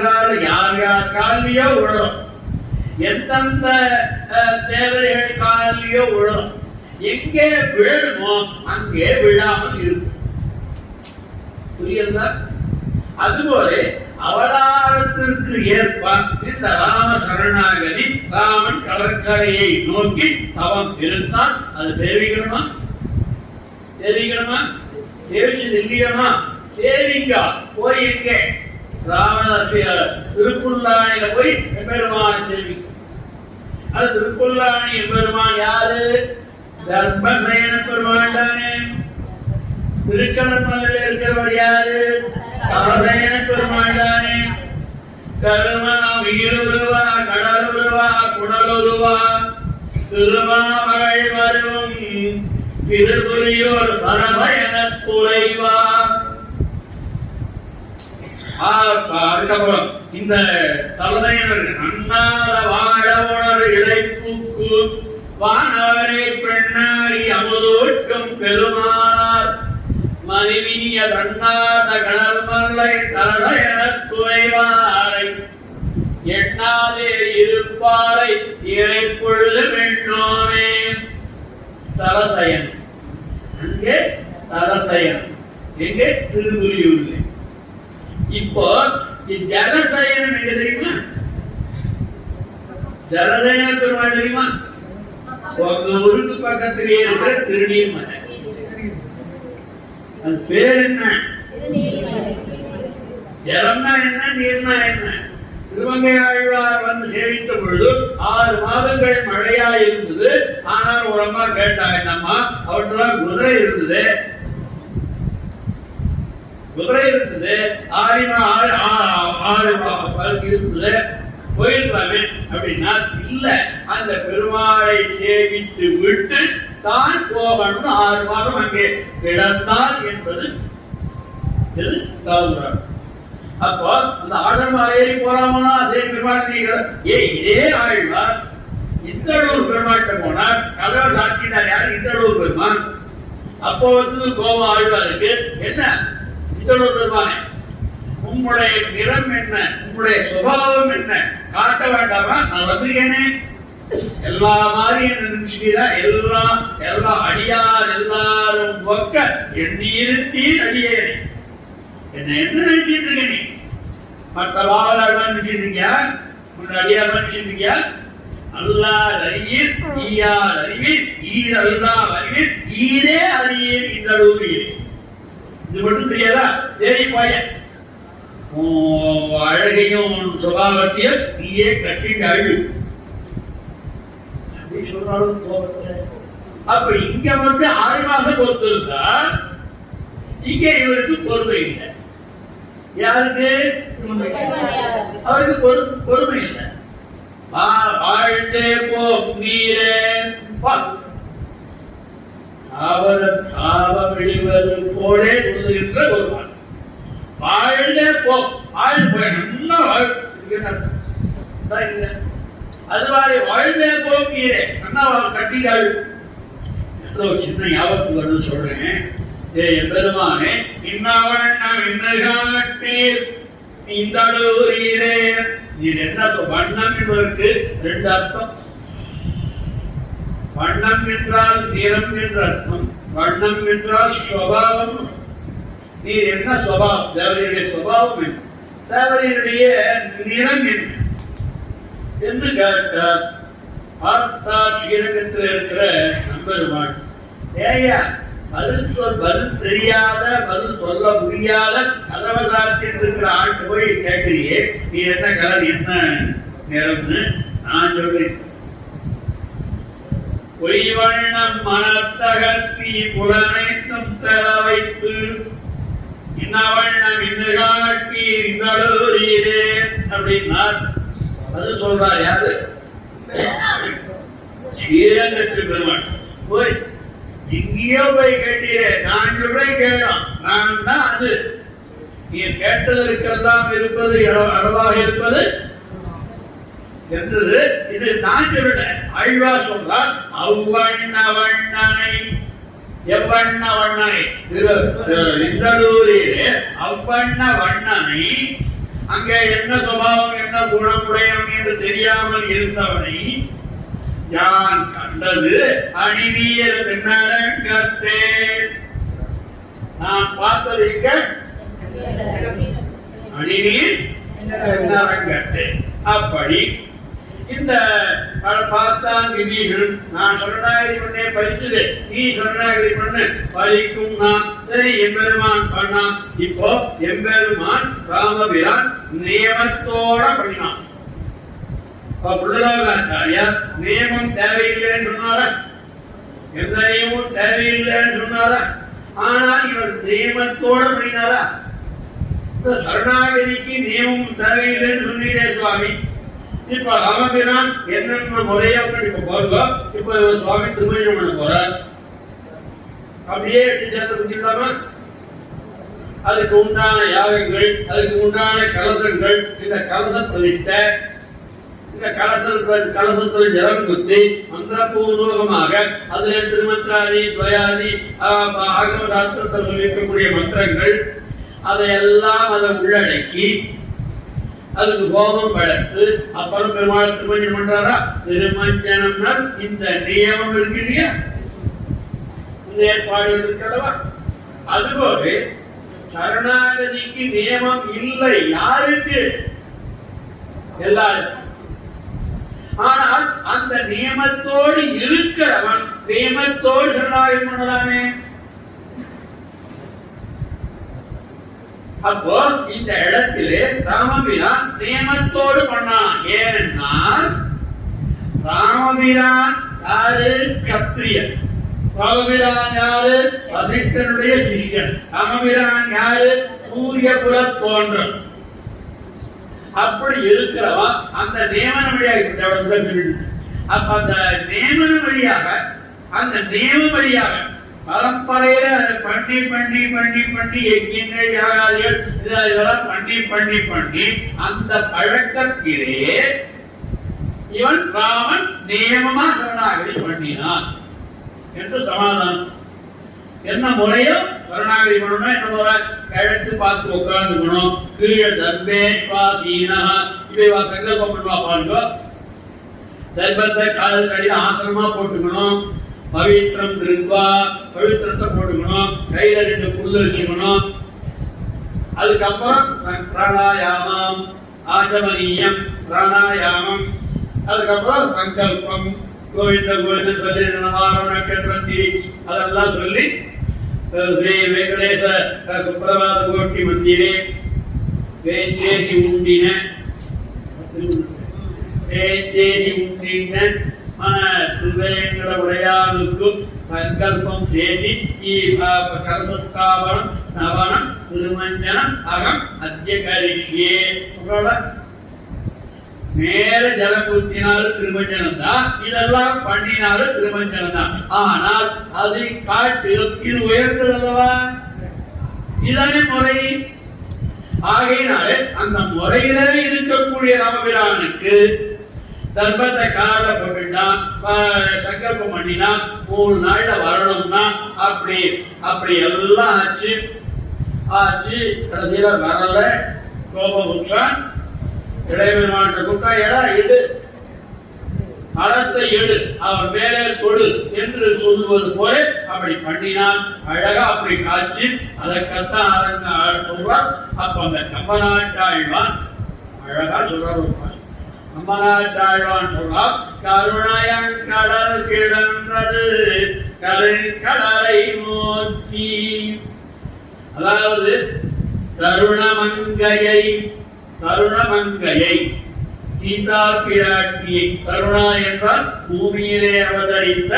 காலியோ விழணும், எந்தெந்த தேவைகள் காலியோ விழணும், எங்கே விழணுமோ அங்கே விழாமல் இருக்கும். புரியுதா? அதுபோல அவதாரத்திற்கு ஏற்ப இந்த ராம சரணாகதி, ராமன் கடற்கரையை நோக்கி தவம் இருந்தால் அது சேவிக்கணுமா? சேவிச்சு இல்லையமா? சேவிங்க. போய் எங்கே? ராமதாசிய திருப்புல்லானில போய் எம்பெருமான சேவிக்க. அது திருப்புல்லானி எம்பெருமான் யாரு? தர்மசேன பெருமான் தானே. திருக்கணமலையில் இருக்கிறவர் யாரு? கமசேன பெருமான் தானே. கருமா உயிருருவா கடலுருவா குடலுருவா திருமாமகள் வரும் திருபுரியோர் சரபயன துளைவா. அதுக்கப்புறம் இந்த தலைமையினர் அண்ணாத வாழ உணர் இடைப்பூக்கு வானவரை பெண்ணாரி அமுதோட்டும் பெருமானார் மனைவிய தண்ணாத கடற்மல்லை தலைமையன துளைவாரை எண்ணாதே இருப்பாரை இறைப்பொழுது வெண்ணோமே. தலசயன் அங்கே தலசயனம் எங்க திருவுலியூர்ல. இப்போ ஜலசயனம் எங்க தெரியுமா? ஜலசயன பெருமாள் தெரியுமா? உங்க ஊருக்கு பக்கத்திலேயே இருக்கிற திருநீர்மலை. அது பேர் என்ன? ஜலம்னா என்ன, நீர்னா என்ன? திருமங்கை ஆழ்வார் வந்து சேவித்த பொழுது 6 மாதங்கள் மழையா இருந்தது. ஆனால் ஒரு அம்மா கேட்டா, என்னம்மா அவற்றெல்லாம் குதிரை இருந்தது, குதிரை இருந்தது, 6 இருந்தது, போயிருக்கலாமே அப்படின்னா, இல்ல அந்த பெருமாளை சேவித்து விட்டு தான் போகணும், 6 மாதம் அங்கே கிடந்தார் என்பது தாழ்வார். அப்போ அந்த ஆழமாக ஏறி போறாமனா அதே பெருமாள். இதே ஆழ்வார் இந்தளூர் பெருமாட்ட போனார், கதவை தாக்கினார். யார்? இந்தளூர் பெருமான். அப்போ வந்து கோபம் ஆழ்வாருக்கு, என்ன இந்தளூர் பெருமானே, உங்களுடைய நிறம் என்ன, உங்களுடைய சுபாவம் என்ன, காட்ட வேண்டாமா? நான் வந்திருக்கேனே, எல்லா மாதிரி நினைச்சுட்டீரா? எல்லா அடியார் எல்லாரும் ஒக்க எண்ணி அடியேனே, என்ன நினைச்சிட்டு இருக்க? நீ மற்ற வாழாதான் நினைச்சிட்டு இருக்கியா? அடியார் நினைச்சிட்டு இருக்கியா? அல்லார் அறியீர் ஈயார் அறிவீர் ஈர் அல்லா அறிவீர் ஈரே அறியீர் இந்தளூரில். இது மட்டும் தெரியாதா? சரி போய அழகையும் சுபாவத்தையும் நீயே கட்டிட்டு அழு அப்படி சொல்றாலும் கோபத்தை. அப்ப இங்க வந்து 6 மாதம் பொறுத்து இருந்தா, இங்க இவருக்கு பொறுமை இல்லை. யாருக்கு? அவருக்கு பொறுமை இல்லை. வாழ்ந்தே போீரே சாபம் விழுவது போலே சொல்லுகின்ற ஒருவன். வாழ்ந்தே போ, வாழ்ந்து போய் அது மாதிரி வாழ்ந்தே போக்கீரே அண்ணா கட்டிடாள் என்ற ஒரு சின்ன ஞாபகத்துக்கு வந்து சொல்றேன். பெருமானே, இன்னவண்ணம் இன்னகாட்டீர் இந்தளூரிலே. இது என்ன வண்ணம் என்பதற்கு 2 அர்த்தம். வண்ணம் என்றால் நிறம் என்ற அர்த்தம், வண்ணம் என்றால் சுபாவம். நீர் என்ன சுபாவம்? தேவரையுடைய சுபாவம் என்ன, தேவரையுடைய நிறம் என்ன என்று கேட்டார். பார்த்தா ஸ்ரீரங்கத்தில் இருக்கிற நம்பெருமாள், ஏயா பதில் தெரியாத, பதில் சொல்ல முடியாத கதவதாத்தில் இருக்கிற ஆட்டு போய் கேட்கிறியே, நீ என்ன கலர், என்ன நிறம்னு நான் சொல்றேன். பொய்வண்ணம் மனத்தகத்தி புலனைத்தும் தர வைத்து இன்னவண்ணம் இன்னு காட்டி இந்தளூரிலே அப்படின்னா அது சொல்றார். யாரு? ஸ்ரீரங்கத்து பெருமாள். போய் எங்கேயோ போய் கேட்டீரே, நான் சொல்றேன் கேட்கலாம், நான் தான் அது. நீ கேட்டதற்கெல்லாம் இருப்பது அளவாக இருப்பது என்றது. இது நான் சொல்றேன். ஆழ்வா சொல்றார், அவ்வண்ண வண்ணனை எவ்வண்ண வண்ணனை இந்தளூரிலே அவ்வண்ண வண்ணனை, அங்கே என்ன சுபாவம் என்ன குணமுடையவன் என்று தெரியாமல் இருந்தவனை யான் கண்டது அணிவியல் நரங்கத்தே. நான் பார்த்தது இங்க அணிவியல் நரங்கத்தே. அப்படி இந்த பார்த்தான் விதிகள். நான் சரணாகதி பண்ணே பறிச்சது, நீ சரணாகதி பண்ணு பறிக்கும். நான் சரி எம்பெருமான் பண்ணான். இப்போ எம்பெருமான் ராமபிரான் நியமத்தோட பண்ணினான். புள்ளலோகாச்சாரியார் நியமம் தேவையில்லைன்னு சொன்னாரா? எந்த நியமும் தேவையில்லைன்னு சொன்னாரா? ஆனால் இவர் நியமத்தோட பண்ணினாரா? இந்த சரணாகதிக்கு நியமம் தேவையில்லைன்னு சொன்னீரே சுவாமி. இப்ப ராமபிரான் என்னென்ன முறையா இப்ப பாருங்க. இப்ப சுவாமி திருமணம் பண்ண போறார். அப்படியே புரிஞ்சுக்கலாமா? அதுக்கு உண்டான யாகங்கள், அதுக்கு உண்டான கலசங்கள், இந்த கலச பிரதிஷ்ட, இந்த கலசத்தில் ஜலம் குத்தி மந்திரபூர்வகமாக அதுல திருமந்திராதி துவயாதி ஆகம சாஸ்திரத்தில் சொல்லியிருக்கக்கூடிய மந்திரங்கள் அதையெல்லாம் அதை உள்ளடக்கி அதுக்கு கோபம் வளர்த்து அப்புறம் பெருமாள் திருமஞ்சனம் பண்றாரா? திருமஞ்சனம்னா இந்த நியமம் இருக்கு இல்லையா, இந்த ஏற்பாடு இருக்கிறவா, அதுபோல சரணாகதிக்கு நியமம் இல்லை. யாருக்கு? எல்லாருக்கும். ஆனால் அந்த நியமத்தோடு இருக்கிறவன் நியமத்தோடு சரணாகதி பண்ணலாமே. அப்போ இந்த இடத்திலே ராமபிரான் நியமத்தோடு பண்ணான். ஏனென்றால் ராமபிரான் யாரு? கத்திரியன். ராமபிரான் யாரு? வசிஷ்டனுடைய சிறியன். ராமபிரான் யாரு? சூரியபுர தோன்றல். அப்படி இருக்கிறவா அந்த நியமன வழியாக, அப்ப அந்த நியமன வழியாக, அந்த நியம வழியாக பரம்பரையில பண்ணி பண்ணி பண்ணி பண்ணி யஜ்ஞங்கள் யாகாதிகள் இதெல்லாம் பண்ணி பண்ணி பண்ணி அந்த பழக்கத்திலே இவன் ராமன் நியமமா சரணாகதி பண்ணினான் என்று சமாதானம். என்ன முறையோ சரணாகதி பண்ணணும். என்ன முறை? கிழக்கு பார்த்து உட்கார்ந்துக்கணும். கீழே தர்பேஸ்வாசீனா இவை சங்கல்பம் பண்ணுவா பாருங்க. தர்பத்தை காதல் கடி ஆசனமா போட்டுக்கணும். பவித்திரம் திருப்பா பவித்திரத்தை போட்டுக்கணும். கையில 2 புல்லு வச்சுக்கணும். அதுக்கப்புறம் பிராணாயாமம், ஆச்சமனீயம் பிராணாயாமம். அதுக்கப்புறம் சங்கல்பம், கோவிந்த கோவிந்த சொல்லி நட்சத்திரத்தி அதெல்லாம் சொல்லி ஸ்ரீ வெங்கடேச சுப்பிரபாத கோஷ்டி மத்தியிலே வேச்சேதி உண்டின திருவேங்கட உடையானுக்கும் சங்கல்பம் சேசி கரசஸ்தாபனம் நவனம் திருமஞ்சனம் அகம் அத்திய கரிஷியே. மேல ஜலம் ஊற்றினாலும் திருமஞ்சனம் தான், இதெல்லாம் பண்ணினாலும் திருமஞ்சனம் தான். ஆனால் அதை காட்டிலும் இது உயர்ந்தது அல்லவா? இதானே முறை. ஆகையினாலே அந்த முறையில இருக்கக்கூடிய ராமபிரானுக்கு தர்பத்தை கால போட்டுட்டான், சங்கல்பம் பண்ணினா 3 நாள்ல வரணும்னா அப்படி எல்லாம் ஆச்சு. கடைசியில வரல. கோபம் உற்றான். இளையமாட்ட கூட்டா எடா எடு, அறத்தை எடு, அவன் மேலே கொடு என்று சொல்லுவது போல அப்படி பண்ணினான். அழகா அப்படி காட்சி அதற்கத்தான் அரங்க சொல்றார். அப்ப அந்த கம்பநாட்டாழ்வான் அழகா சொல்றார். கம்பநாட்டாழ்வான் சொல்றார், கருணையன் கடல் கிடந்தது கருங்கடலை நோக்கி. அதாவது தருணமங்கையை சீதா பிராட்டியை, கருணா என்றால் பூமியிலே அவதரித்த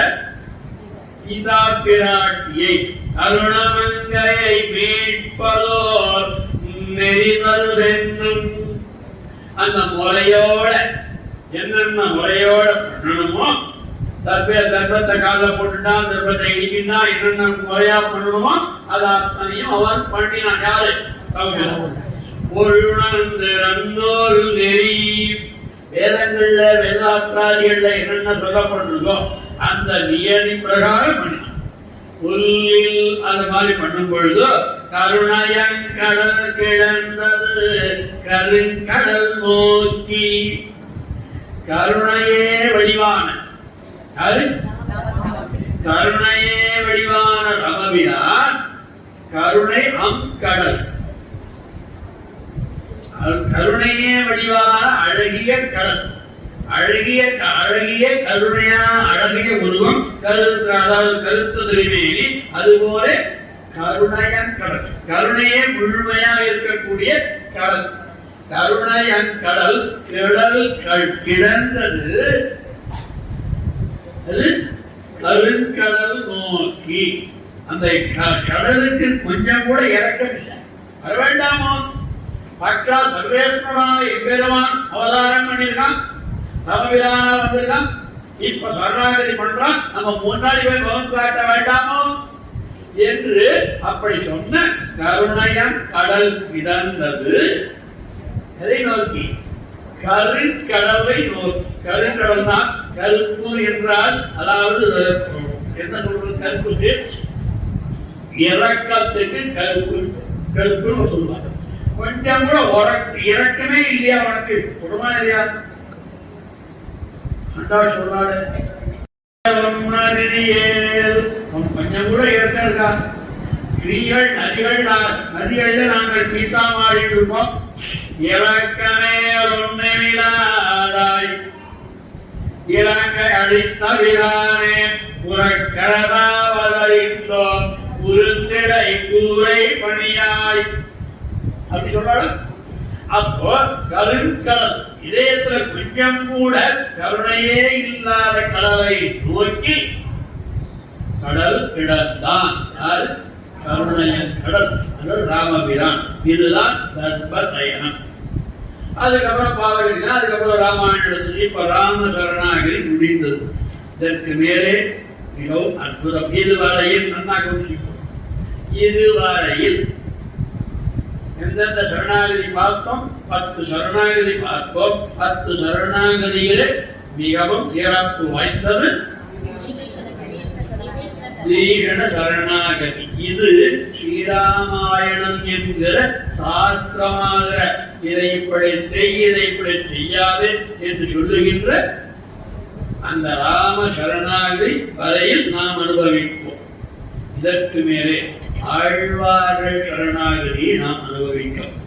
சீதா பிராட்டியை, அருணமங்கையை மீட்பதோர் நெறிவருதென்றும் அந்த முறையோட என்னென்ன முறையோட பண்ணணுமோ, தர்பத்தை கால போட்டுட்டான், தர்பத்தை இடிக்கினா என்னென்ன முறையா பண்ணணுமோ அது அத்தனையும் அவன் பண்ணினான். யாரு? வேதங்கள்ல வேதாத்திராதிகள்ல என்னென்ன சொல்லப்படுறதோ அந்த நியதி பிரகாரம் பண்ணினான். புல்லில் அது மாதிரி பண்ணும் பொழுது கருணையன் கடல் கிடந்தது கருங்கடல் நோக்கி. கருணையே வடிவான ரமபிரான் கருணை கடல், கருணையே வடிவான அழகிய கடல், அழகிய கருணையா அழகிய உருவம், அதாவது கருத்து திருமேனி. அதுபோல கருணையன் கடல், கருணையே முழுமையாக இருக்கக்கூடிய கடல். கருணையன் கடல் கிடந்தது அது கருங்கடல் நோக்கி. அந்த கடலுக்கு கொஞ்சம் கூட இறக்கம் இல்லை. வர வேண்டாமோ? பற்றா சர்வேஸ்வரனான எம்பெருமான் அவதாரம் பண்ணிருக்கான், ராமபிரானா வந்திருக்கான். இப்ப சரணாகதி பண்றான், நம்ம முன்னாடி போய் முகம் காட்ட வேண்டாமோ என்று அப்படி சொன்ன கருணையன் கடல் கிடந்தது எதை நோக்கி? கருங்கடலை நோக்கி. கருங்கடல் தான் கருப்பு என்றால், அதாவது என்ன சொல்றது? கருப்புக்கு இறக்கத்துக்கு கருப்புன்னு சொல்லுவாங்க. கொஞ்சம் கூட இறக்கமே இல்லையா உனக்கு? கொடுமா இல்லையா? சொல்லாடு கொஞ்சம் கூட இறக்கம் இருக்கா? ஸ்ரீகள் நதிகள்ல நாங்கள் தீர்த்தாமாடிட்டு இருக்கோம். இலக்கமே ஒன்னிலாதாய் இலங்கை அளித்த விரானே புறக்கரதாவதறிந்தோம் உருந்திடை கூரை பணியாய் அப்படி சொல்றாங்க. அப்போ கருங்கடல் இதயத்துல கொஞ்சம் கூட கருணையே இல்லாத கடலை நோக்கி கடல் கிடந்தான். யாரு? கருணையன் கடல், ராமபிரான். இதுதான் தர்மசயனம். அதுக்கப்புறம் பாதகரினா, அதுக்கப்புறம் ராமாயணம் எடுத்து இப்ப ராம சரணாகிரி முடிந்தது. இதற்கு மேலே மிகவும் அற்புதம். இதுவரையில் நல்லா கவனிச்சுக்கோ, இதுவரையில் எந்தெந்த சரணாகதி பார்த்தோம்? 10 சரணாகதி பார்த்தோம். 10 சரணாகதியிலே மிகவும் சிறப்பு வாய்ந்தது தீரண சரணாகதி. இது ஸ்ரீராமாயணம் என்கிற சாஸ்திரமாக இதை இப்படி செய், இதை இப்படி செய்யாது என்று சொல்லுகின்ற அந்த ராம சரணாகதி வரையில் நாம் அனுபவிப்போம். இதற்கு மேலே ஆழ்வார்கள் சரணாகதியை நாம் அனுபவிக்கிறோம்.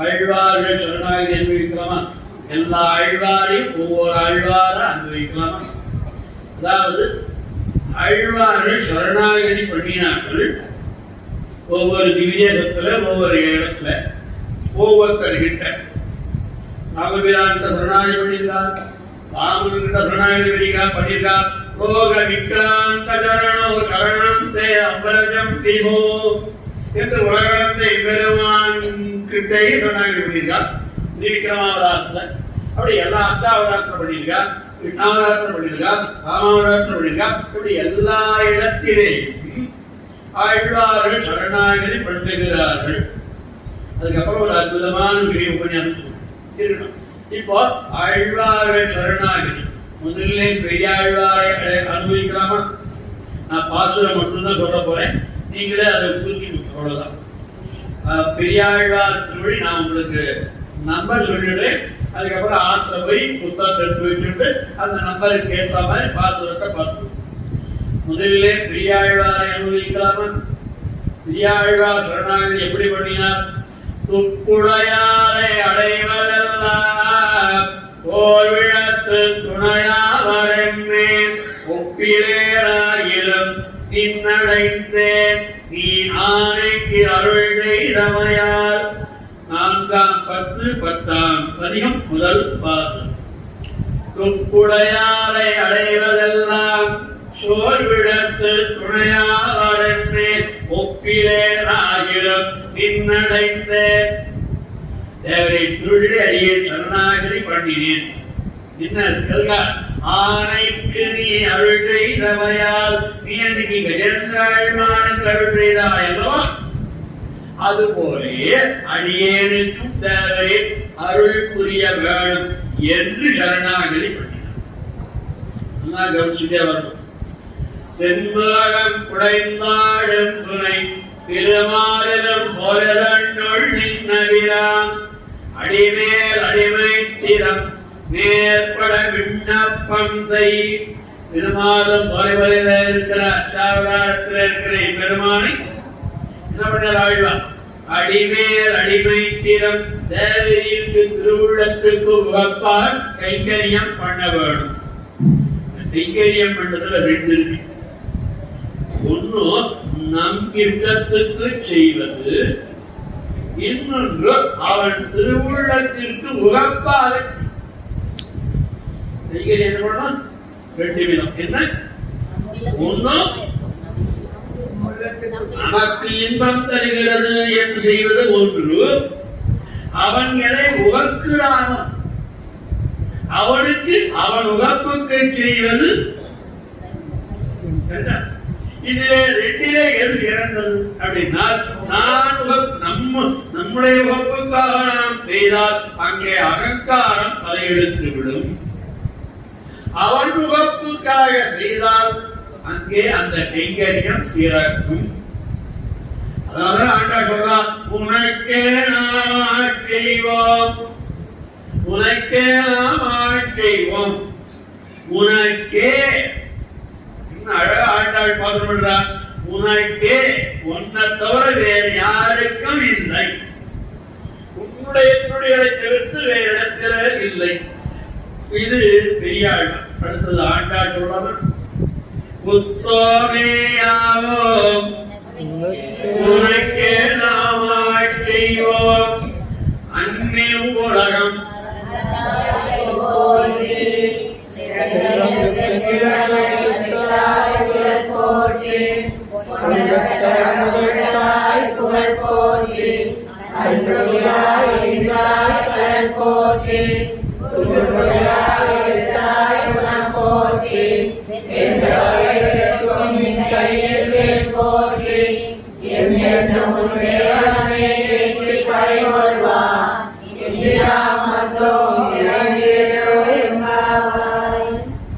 ஆழ்வார்கள் சரணாகதி அனுபவிக்கலாமா? எல்லா ஆழ்வாரையும் ஒவ்வொரு ஆழ்வார அனுபவிக்கலாமா? அதாவது ஆழ்வார்கள் சரணாகதி பண்ணினார்கள். ஒவ்வொரு திவ்யத்துல ஒவ்வொரு இடத்துல ஒவ்வொருத்தர்கிட்ட ராமபிரான் சரணாகதி பண்ணியிருக்கார், ராமன்கிட்ட சரணாகதி பண்ணியிருக்கார். ரோக விக்ராந்த சரணோ சரணம் தே அம்பரஜம் திமோ என்று உலகத்தை பெருமான் கிட்டே சரணாகதி பண்ணியிருக்கார். விக்ரமாவதாரத்துல அப்படி எல்லா அச்சாவதாரத்துல பண்ணியிருக்கார், கிருஷ்ணாவதாரத்துல பண்ணியிருக்கார், ராமாவதாரத்துல பண்ணியிருக்கார். இப்படி எல்லா இடத்திலேயும் ஆழ்வார்கள் சரணாகதி பண்ணுகிறார்கள். அதுக்கப்புறம் ஒரு அற்புதமான விஷயம் உபன்யாசம் இருக்கணும். இப்போ ஆழ்வார்கள் சரணாகதி முதல்ல பெரியாழ்வாரை அனுபவிக்கலாமா? நான் பாசுரம் மட்டும்தான் சொல்ல போறேன், நீங்களே அதை குறிச்சு அவ்வளவுதான். பெரியாழ்வார் திருவழி நான் உங்களுக்கு நம்பர் சொல்லிடுறேன். அதுக்கப்புறம் ஆத்த போய் புத்தகத்தை எடுத்து வச்சுட்டு அந்த நம்பருக்கு ஏற்ற மாதிரி பாசுரத்தை பார்த்து முதல்ல பெரியாழ்வாரை அனுபவிக்கலாமா? பெரியாழ்வார் சரணாகதி எப்படி பண்ணினார்? துப்புடையாரை அடைவதெல்லாம் போர்விழத்து துணையாவரென்மேல் ஒப்பிலேராயிலும் நின்னடைந்தேன் நீ ஆணைக்கு அருள் செய்தமையார். 4ஆம் 10 10ஆம் பதிகம் முதல் பாசம். துப்புடையாரை அடைவதெல்லாம் சோர்விடத்து துணையாவரென்மேல் ஒப்பிலேராயிலும் நின்னடைந்த தேவரை திருடி அடியை சரணாகதி பண்ணினேன். என்ன ஆனைக்கு நீ அருள் செய்தவையால் நீ அன்னைக்கு கஜேந்திராழ்வானுக்கு அருள் செய்தாயல்லோ, அதுபோலே அடியேனுக்கும் தேவரை அருள் புரிய வேணும் என்று சரணாகதி பண்ணினார். கவனிச்சுட்டே வரணும். செண்முலகம் குடைந்தாடும் சுனை திருமாலிலும் சோழனுள் நின்னவிரான் அடிமேல் அடிமை திறம் நேர்பட விண்ணப்பம் செய். திருமாலும் சோலைவரையில இருக்கிற அச்சாவதாரத்தில் இருக்கிற பெருமானை என்ன பண்ணார் ஆழ்வார்? அடிமேல் அடிமை திறம் தேவரிற்கு திருவுள்ளத்துக்கு உகப்பால் கைங்கரியம் பண்ண வேணும். கைங்கரியம் பண்றதுல 2 இருக்கு. ஒன்னு நம் இஷ்டத்துக்கு செய்வது, இன்னொன்று அவன் திருவுள்ளத்திற்கு உகப்பாக. என்ன பண்ணணும்? 2 விதம். என்ன? ஒன்னு நமக்கு இன்பம் தருகிறது என்று செய்வது ஒன்று, அவன் எதை உகக்கிறானோ அவனுக்கு அவன் உகப்புக்கு செய்வது. இதிலே 2 எது சிறந்தது அப்படின்னா, நம்முடைய உகப்புக்காக நாம் செய்தால் அங்கே அகங்காரம் தலையெடுத்து விடும். அவன் உகப்புக்காக செய்தால் அங்கே அந்த கைங்கரியம் சிறக்கும். அதாவது ஆண்டா சொல்றான், உனக்கே நாம் செய்வோம், உனக்கே நாம் செய்வோம், உனக்கே. அழகா ஆண்டாள் பாசம் பண்றார். உனக்கே உன்னை தவிர வேறு யாருக்கும் இல்லை. உன்னுடைய துணிகளை தவிர்த்து வேறு இடத்துல இல்லை. இது பெரியாள். அடுத்தது ஆண்டாள் சொல்றாங்க, புத்தோமேயாவோம் உனக்கே நாமாய் செய்வோம் அன்னே உலகம்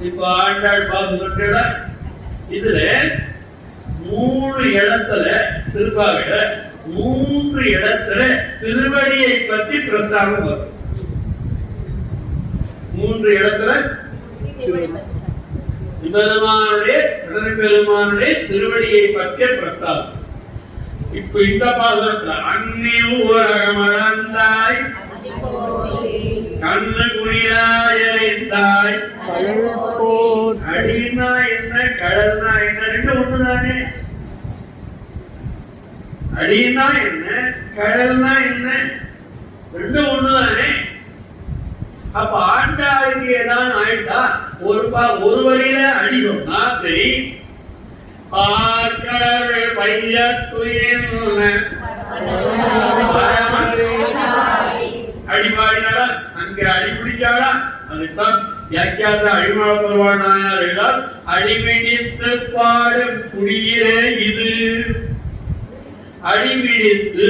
இப்ப ஆண்டாள் பாசு சொல்ற இதுல 3 இடத்துல திருப்பாவையில 3 இடத்துல திருவடியை பற்றி பிரஸ்தாபம் வரும். 3 இடத்துல பெருமானுடைய திருவடியை பற்றிய பிரஸ்தாபம். இப்ப இந்த பாசனத்துல அன்னி ஊரகமளந்தாய் கண்ணு குளிராய் அடினா என்ன கடல்னா என்ன ரெண்டு ஒண்ணுதானே. அடினா என்ன கடல்னா என்ன ரெண்டு ஒண்ணுதானே. அப்ப ஆண்டாளுக்கு ஏதாவது ஆயிட்டா ஒரு வரியில அடி சொன்னா சரி. அடிபாடினாரா அங்க அடி பிடிச்சாரா அதுதான் வியாக்கியாத அடிமாள பெருவானார் என்றால் அடிமிடித்து பாடும் குடியிலே இது. அடிமிடித்து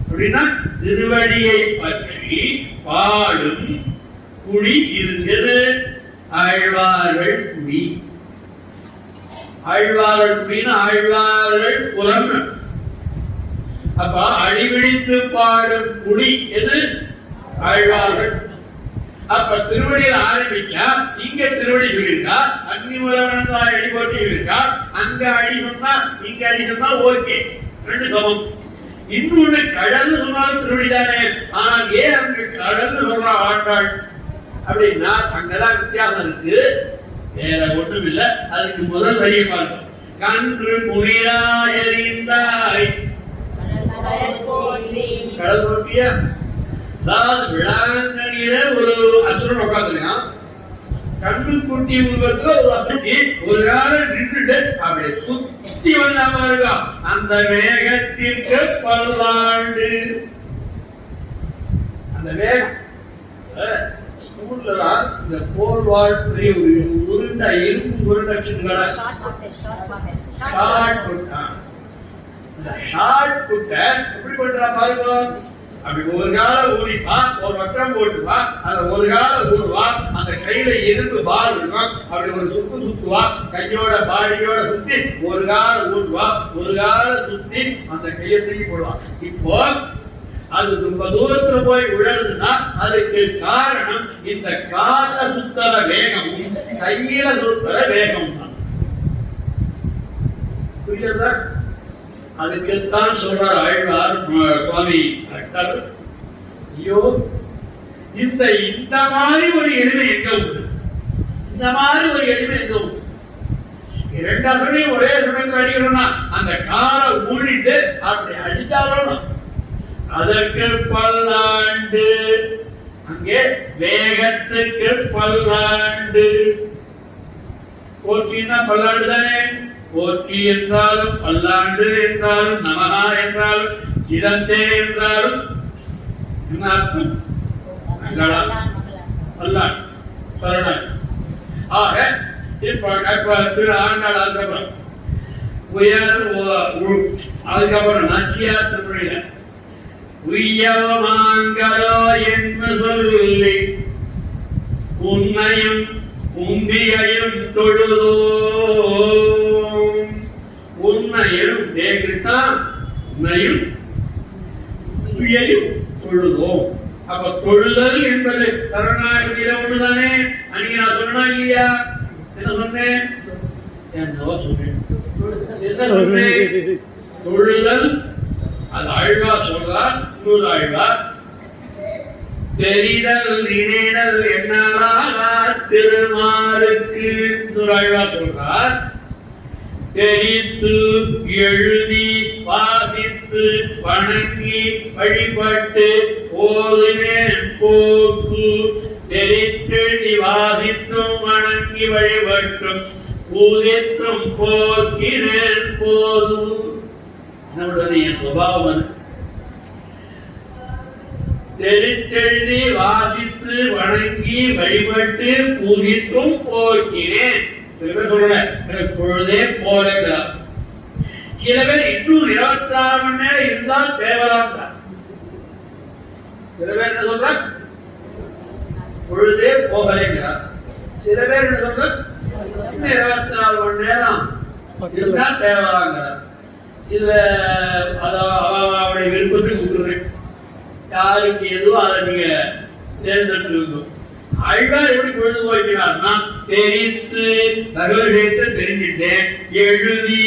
அப்படின்னா திருவடியை பற்றி பாடும் குடி இருந்தது. ஆழ்வார்கள் குடி. ஆழ்வார்கள் குடின்னு ஆழ்வார்கள் புலம். அப்ப அடிபிடித்து பாடும் குடி எது? ஆழ்வார்கள். அப்ப திருவடியில் ஆரம்பிச்சா இங்க திருவடி சொல்லியிருக்கா, அக்னி மூலவனந்தா அடி போட்டி இருக்கா, அங்க அடி சொன்னா இங்க அடி சொன்னா ஓகே, ரெண்டு சமம். இன்னொன்னு கடல் சொன்னாலும் திருவடி தானே. ஆனா ஏன் அங்க கடல் சொல்றா ஆண்டாள் அப்படின்னா அங்கெல்லாம் வித்தியாசம் இருக்கு, வேற ஒன்றும் இல்ல. அதுக்கு முதல் வரியை பார்ப்போம். கன்று முனிராயறிந்தாய் கடல் போட்டியா. அதாவது விளாங்கனியில ஒரு அசுரன் உட்காந்துருக்கான், கண்ணு குட்டி உருவத்துல ஒரு அசுட்டி ஒரு காலம் நின்றுட்டு அப்படியே சுத்தி வந்தா பாருங்க. அந்த வேகத்திற்கு பல்லாண்டு. அந்த வேகம் ஸ்கூல்லலாம் இந்த போல் வாழ்க்கை உருண்டை இரும்பு உருண்டை ஷார்ட் புட்ட எப்படி பண்றா பாருங்க. அப்படி ஒரு கால ஊறிப்பா, ஒரு வட்டம் போட்டுவா, அந்த ஒரு கால ஊடுவா, அந்த கையில இரும்பு பால் இருக்கும், அப்படி ஒரு சுத்து சுத்துவா, கையோட பாடியோட சுத்தி ஒரு கால ஊடுவா, ஒரு கால சுத்தி அந்த கையை தூக்கி போடுவா. இப்போ அது ரொம்ப தூரத்துல போய் விழறதுன்னா அதுக்கு காரணம் இந்த கால சுத்தர வேகமும் கையில சுத்தர வேகம் தான். புரியுதா? அதுக்குத்தான் சொல்றார் ஆழ்வார் சுவாமி. ஐயோ, இந்த மாதிரி ஒரு எளிமை எங்க உண்டு? இந்த மாதிரி ஒரு எளிமை எங்க உண்டு? இரண்டு அசனையும் ஒரே சமயத்தில் அடிக்கணும்னா அந்த காலை ஊழிட்டு அப்படி அடிச்சாலும் அதற்கு பல்லாண்டு. அங்கே வேகத்துக்கு பல்லாண்டு. போற்றினா பல்லாண்டு தானே. போற்றி என்றாலும் பல்லாண்டு என்றாலும் நமகா என்றாலும் இடந்தே என்றாலும் என்ன அர்த்தம்? பல்லாண்டு சரணாய். ஆக திரு ஆண்டாள் அதுக்கப்புறம் உயர் அதுக்கப்புறம் நச்சியா திருமொழியில உய்யவமாங்கலோ என்று சொல்லி உன்னையும் உம்பியையும் தொழுதோம். உன்னையும் தேகிட்டா உன்னையும் உம்பியையும் தொழுதோம். அப்ப தொழுதல் என்பது கருணாநிதியில ஒண்ணுதானே. அன்னைக்கு நான் சொன்னா இல்லையா? என்ன சொன்னேன்? என்னவோ சொன்னேன். தொழுதல் அது ஆழ்வார் சொல்றார். இன்னொரு ஆழ்வார் தெரிதல் நினைதல் என்னாலார் திருமாலுக்கு இன்னொரு ஆழ்வார் சொல்றார். தெரித்து எழுதி வாசித்து வணங்கி வழிபட்டு ஓதுவேன் போக்கு தெரித்தெழுதி வாசித்தும் வணங்கி வழிபட்டும் பூதித்தும் போக்கினேன் போதும். நம்மளுடைய சுபாவம் அது. தெரித்தெழுதி வாசித்து வணங்கி வழிபட்டு பூதித்தும் போக்கினேன். சில பேர் சொல்ல பொழுதே போகிறார். சில பேர் இன்னும் 24 மணி நேரம் இருந்தால் தேவலாம். சில பேர் என்ன சொல்ற பொழுதே போகிறார். சில பேர் என்ன சொல்ற இன்னும் 24 மணி நேரம் இருந்தா தேவலாங்கிறார். இதுல அவருடைய விருப்பத்தை விட்டுறேன். யாருக்கு எதுவோ அதை நீங்க தேர்ந்தெடுத்து. ஆழ்வார் எப்படி பொழுது போய்க்கிறார்னா தெரித்து தகவல்களை தெரிஞ்சிட்டேன், எழுதி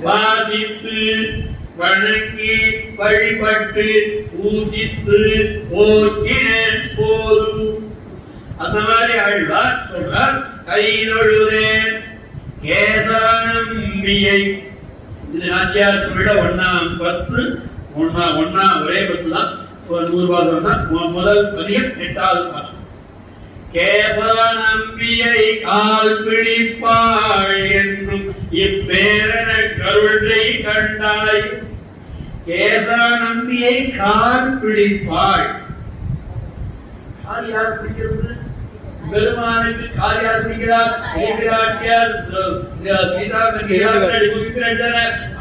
வாசித்து வணங்கி வழிபட்டு பூசித்து போக்கினேன் போதும். அந்த மாதிரி ஆழ்வார் சொல்றார். கைதொழுதேன் கேதானம்பியை. இது நாச்சியார் விட 1ஆம் 10 ஒன்னாம் ஒரே 10 தான். 100 பாசம் முதல் பதியம் 8வது பாசம். கேசவநம்பியை கால் பிடிப்பாள் என்றும் இப்பேரன கருளை கண்டாய். கேசவநம்பியை கால் பிடிப்பாள். கால் யார் பிடிக்கிறது? பெருமானுக்கு கால் யார் பிடிக்கிறார்?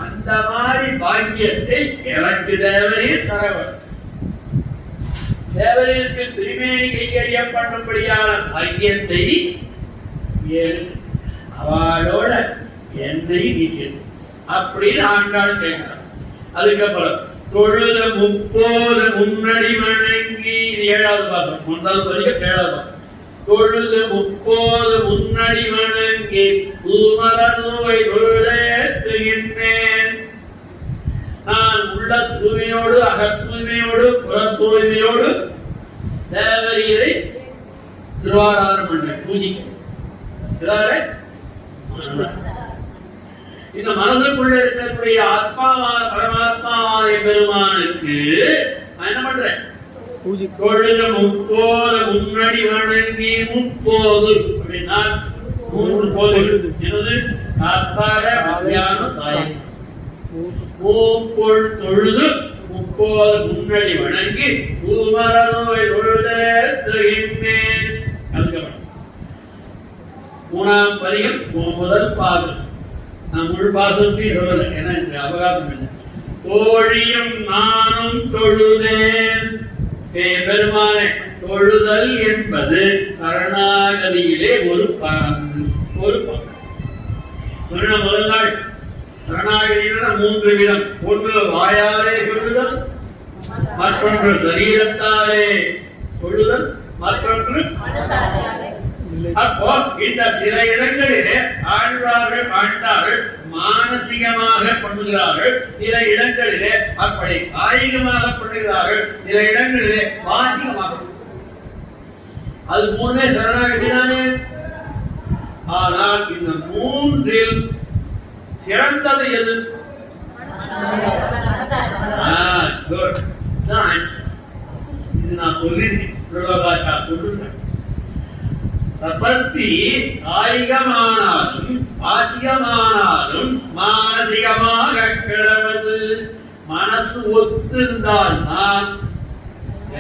அந்த மாதிரி பாக்கியத்தை எனக்கு தேவையே தரவர். தேவருக்கு திருமேனி கையறிய பண்ணும்படியான பாக்கியத்தை அவளோட என்னை நீக்கிறது அப்படின்னு ஆண்டாள் கேட்கிறார். அதுக்கப்புறம் தொழுத 30 முன்னடி வணங்கி 7வது பாசம். 1வது பதிகம் 7வது பாசம். தொழுத 30 முன்னடி வணங்கி தூமரவை தொழுதேத்துகின்றேன். நான் உள்ள தூய்மையோடு அகத்தூய்மையோடு புற தூய்மையோடு தேவரீரை திருவாராதனம் பண்றேன், பூஜிக்கிறேன். இந்த மனதுக்குள்ள இருக்கக்கூடிய ஆத்மாவான பரமாத்மாவான பெருமானுக்கு நான் என்ன பண்றேன்? தொழுத 30 முன்னடி வணங்கி 30 அப்படின்னா 3 போது என்னது? காத்தார மத்தியானம் சாயம் தொழுது 30 முன்னடி வணங்கி பூமரவை தொழுதேத்துகின்றேன். அதுக்கப்புறம் 3ஆம் பதிகம் முதல் பாதம். நான் முழு பாதத்தையும் சொல்லல, ஏன்னா இந்த அவகாசம் இல்லை. தோழியும் நானும் தொழுதேன். பெருமானை தொழுதல் என்பது கருணாகதியிலே ஒரு பங்கு. முதல் நாள் கருணாகதியில 3 விதம். ஒன்று வாயாலே சொல்லுதல், மற்றொன்று சரீரத்தாலே சொல்லுதல், மற்றொன்று. அப்போ இந்த சில இடங்களிலே ஆழ்வார்கள் மானசீகமாக பண்ணுகிறார்கள், சில இடங்களிலே அப்படி காயிகமாக பண்ணுகிறார்கள், சில இடங்களிலே வாசிகமாக. அது 3 சரணாகதி தானே. ஆனால் இந்த 3இல் சிறந்தது எது? இது நான் சொல்லுறேன். பிரபத்தி காயிகமானாலும் வாசிகமானாலும் மானசிகமாக கிடவது. மனசு ஒத்திருந்தால் தான்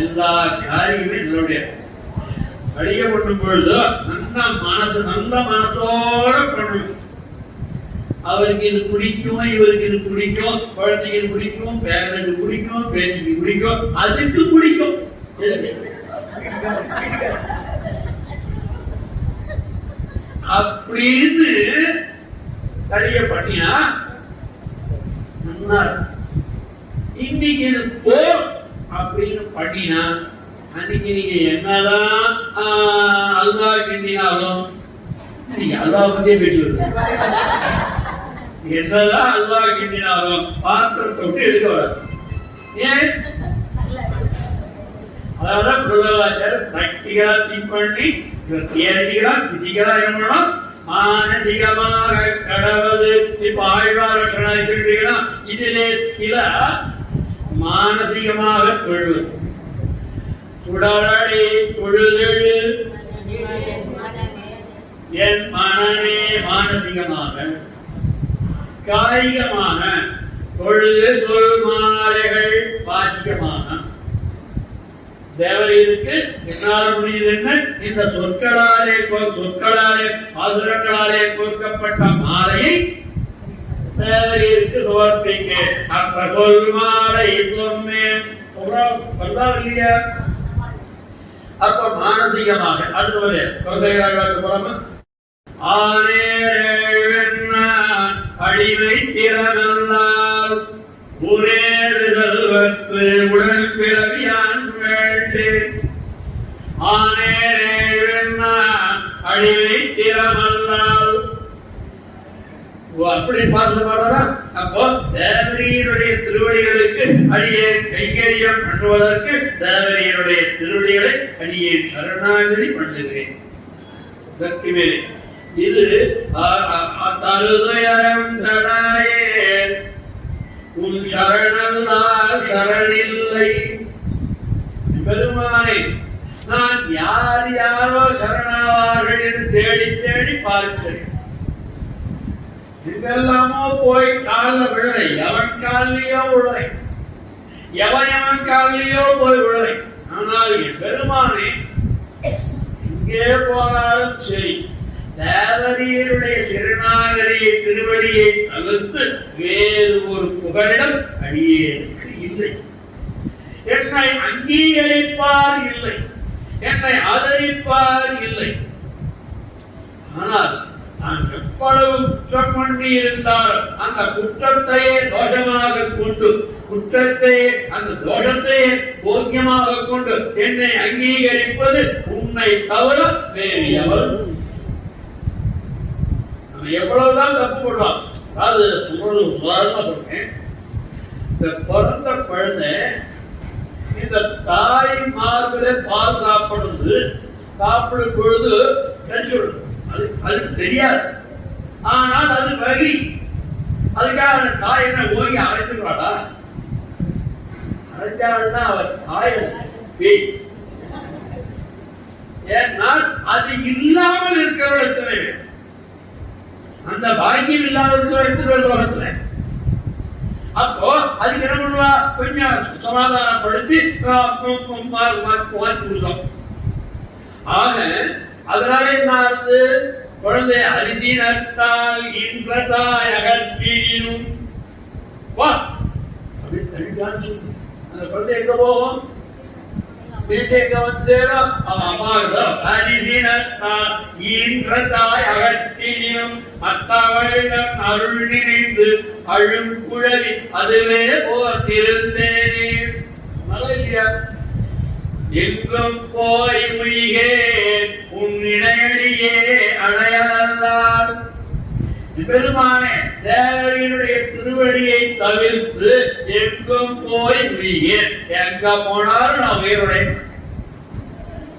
எல்லா காரியமே என்னுடைய வழிய பண்ணும் பொழுது நல்ல மனசோட பண்ணணும். அவருக்கு இது பிடிக்கும், இவருக்கு இது பிடிக்கும், குழந்தைக்கு பிடிக்கும், பேரனுக்கு பிடிக்கும், பேச்சுக்கு பிடிக்கும், அதுக்கு பிடிக்கும். அப்படின்னு கடைய பண்ணியா இன்னைக்கு இது போ அப்படின்னு பண்ணினா அன்னைக்கு நீங்க என்னதான் அல்லா கிண்டினாலும் அல்லாஹ் பத்தியே பேச்சு வருது. என்னதான் அல்லாஹ் கிண்டினாலும் பாத்திரத்தை விட்டு எடுக்க வராது. ஏன்? அதான் குருவாச்சார் பிராக்டிகலா திங்க் பண்ணி தியரிட்டிகளா பிசிக்கலா என்ன பண்ணணும், மானசீகமாக கடவுள் இப்ப ஆழ்வார் சொல்றீங்கன்னா இதிலே சில மானசீகமாக தொழுவது, சுடரடி தொழுதெழு என் மனநே மானசீகமாக, காய்கமாக தொழுது சொல் மாலைகள் வாசிக்கமாக. தேவரீருக்கு என்னால் முடியுது என்ன, இந்த சொற்களாலே பாசுரங்களாலே கொடுக்கப்பட்ட மாலையை தேவரீருக்கு சமர்ப்பிக்க. அப்ப சொல் மாலை சொன்னேன் இல்லையா? அப்ப மானசீகமாக அடுத்தவரே போலாமா? அடிமை திறனால் உரேறுதல்வற்கு உடல் பிறவியான் வேண்டு ஆனேன்னா அடிமை திறமல்லால். அப்படி பார்த்து பாடுறா. அப்போ தேவரீருடைய திருவடிகளுக்கு அடியே கைங்கரியம் பண்ணுவதற்கு தேவரீருடைய திருவடிகளை அடியே சரணாகதி பண்ணுகிறேன். இதற்கு மேலே இது தருதயம் தடாயே உன் சரணல்லால் சரணில்லை. பெருமானே, நான் யார் யாரோ சரணாவார்கள் என்று தேடி தேடி பார்க்கிறேன். இதெல்லாமோ போய் காலில் விழலை, எவன் காலிலேயோ விழலை, எவன் காலிலேயோ போய் விழலை. ஆனால் என் பெருமானே, இங்கே போனாலும் சரி, தேவரீருடைய சிறுநாகரியை திருவடியை தவிர்த்து வேறு ஒரு புகழிடம் அடியேற்கு இல்லை. என்னை அங்கீகரிப்பார் இல்லை, என்னை ஆதரிப்பார் இல்லை. ஆனால் நான் எவ்வளவு குற்றம் பண்ணி இருந்தால் அந்த குற்றத்தையே தோஷமாக கொண்டு, குற்றத்தையே அந்த தோஷத்தையே போக்கியமாக கொண்டு என்னை அங்கீகரிப்பது உன்னை தவிர வேறு எவரும். நம்ம எவ்வளவுதான் தப்பு பண்ணுவோம். அது உதாரணமா சொல்றேன். இந்த பிறந்த குழந்தை இந்த தாய் மார்பிலே பால் சாப்பிடும் பொழுது நினைச்சுடும், அதுக்கு தெரியாது. ஆனால் அது வகி. அதுக்காக அந்த தாய் என்ன ஓங்கி அரைச்சுக்கிறாடா? அரைச்சாடுனா அவர் தாய் பேய். ஏன்னா அது இல்லாமல் இருக்கிறவர்கள் அந்த பாக்கியம் இல்லாத. அப்போ அதுக்கு என்ன பண்ணுவா, கொஞ்சம் சமாதானப்படுத்தி கொடுத்தோம். ஆக அதனால என்ன ஆகுது, குழந்தை அரிசி நட்டால் இன்றதாய் அகற்றினும் வா அப்படின்னு தனிதான் சொல்லு. அந்த குழந்தை எங்க போகும், வீட்டுக்கு வந்தேனும் அம்மா அரிசி நட்டால் இன்றதாய் அகற்றினும் மற்றவரிடம் அருள் நினைந்து அழும் குழலி அதுவே போத்திருந்தேனே. மழை இல்லையா? எங்கும் போய் உயிகே உன் இணையடியே அடையலால். பெருமானே, தேவரினுடைய திருவடியை தவிர்த்து எங்கும் போய் உயிகே, எங்க போனாலும் நான் உயிருடைய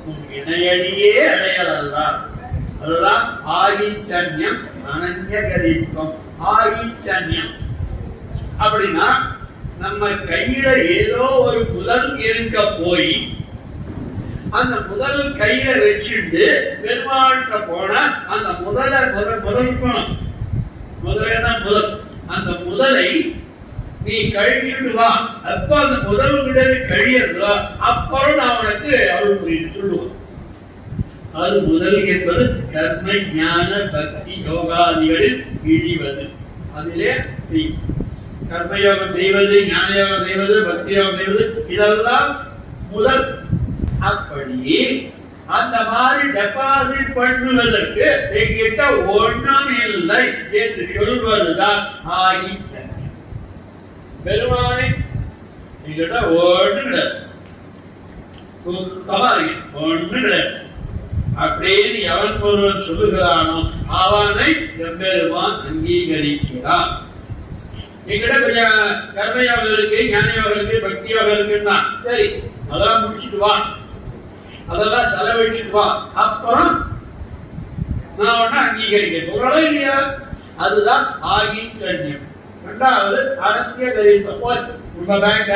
உன் இணையடியே அடையலால். அதுதான் ஆகிச்சன்யம் அனஞ்சகரித்வம். ஆகிச்சன்யம் அப்படின்னா நம்ம கையில ஏதோ ஒரு முதல் இருக்க போய் அந்த முதல் கையில வச்சுட்டு பெருமாள்கிட்ட போனா அந்த அந்த முதலை நீ கழிச்சுட்டு வா. அப்ப அந்த முதல் விடல் கழியறதோ அப்புறம் நான் உனக்கு அருள் புரியும் சொல்லுவோம். அது முதல் என்பது கர்ம ஞான பக்தி யோகாதிகளில் இழிவது. அதிலே கர்மயோகம் செய்வது, ஞான யோகம் செய்வது, பக்தி யோகம் செய்வது இதெல்லாம் முதல். அப்படி அந்த மாதிரி டெபாசிட் பண்ணுவதற்கு என்கிட்ட ஒன்றும் இல்லை என்று சொல்வதுதான் ஆகிச்சன்யம். பெருமானே, என்கிட்ட ஒன்று கிடையாது, ஒன்று கிடையாது. அப்படின்னு எவன் ஒருவன் சொல்லுகிறானோ அவனை எம்பெருமான் அங்கீகரிக்கிறான். எங்கிட்ட கொஞ்சம் கர்மயோகம் இருக்கு, ஞான யோகம் இருக்கு, பக்தி யோகம் இருக்குன்னா சரி அதெல்லாம் முடிச்சுட்டு வா, அதெல்லாம் செலவழிச்சுட்டு வா, அப்புறம் நான் ஒண்ணு அங்கீகரிக்க சொல்றோம் இல்லையா? அதுதான் ஆகி கண்ணியம். ரெண்டாவது அரசிய கரிசம். உங்க பேங்க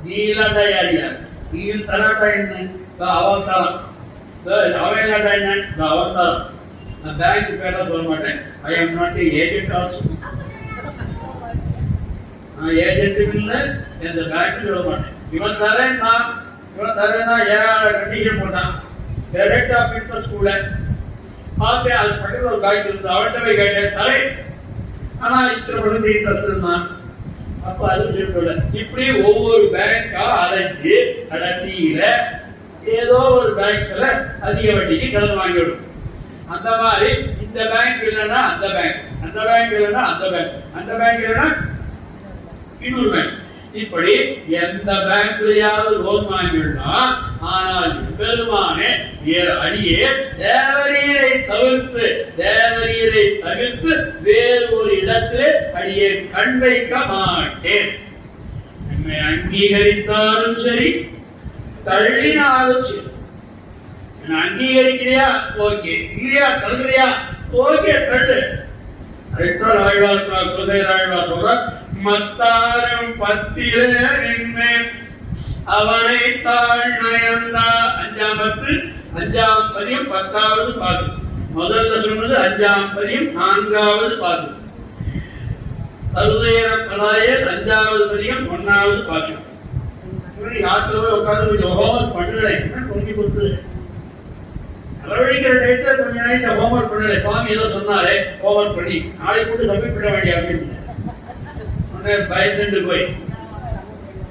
நீலாட்டா யாரியா நீல் தராட்டா என்ன அவதாரம், அவையிலாட்டா என்ன அவதாரம். நான் பேங்க் பேர சொல்ல மாட்டேன். I am not agent also. நான் ஏஜென்ட்டும் இல்லை, எந்த பேங்க் சொல்ல மாட்டேன். இவன் தரேன்னா ஏன் கண்டிஷன் போட்டான். டைரக்ட் ஆஃப் இன்ட்ரெஸ்ட் கூட பார்த்தேன். அது பக்கத்தில் ஒரு காய்ச்சி இருந்தது. அவன்கிட்ட போய் கேட்டேன் தரே, ஆனா இத்தனை மடங்கு இன்ட்ரெஸ்ட் இருந்தான். அப்ப அது சொல்லல. இப்படி ஒவ்வொரு பேங்கா அலைஞ்சு கடைசியில ஏதோ ஒரு பேங்க்ல அதிக வட்டிக்கு கடன் வாங்கிவிடும். அந்த மாதிரி இந்த பேங்க் இல்லைன்னா அந்த பேங்க், அந்த பேங்க் இல்லைன்னா அந்த பேங்க், அந்த பேங்க் இல்லைன்னா இன்னொரு பேங்க். இப்படி எந்த பேங்க்லயாவது லோன் வாங்கிவிடா. ஆனால் பெருமானே அடியே தேவரீரை தவிர்த்து வேறு ஒரு இடத்திலே அடியே கண் வைக்க மாட்டேன். நம்மை அங்கீகரித்தாலும் சரி, தள்ளினாலும் சரி. அங்கீகரிக்கிறியா ஓகே, இல்லையா தள்ளுறியா ஓகே தள்ளு. அழைத்தால் ஆழ்வார் குலதேவராழ்வார் சொல்ற மத்தாரும் பத்திலே நின்று அவனை தாழ் நயந்தா. அஞ்சாம் பதியம் 10வது பாட்டு. முதல்ல சொன்னது 5ஆம் பதியம் 4வது பாட்டு. அருதேரம் கலாயர் 5வது பதியம் 1வது பாட்டு. யாத்திரை உட்கார்ந்து ஹோம்ஒர்க் பண்ணல, கொஞ்சம் கொடுத்து அளவழிக்கிற டைத்துல கொஞ்ச நேரம் ஹோம்ஒர்க் பண்ணல. சுவாமி ஏதோ சொன்னாரே ஹோம்ஒர்க் பண்ணி நாளை கூட சப்மிட் பண்ண வேண்டிய அப்படின்னு பயந்து போய்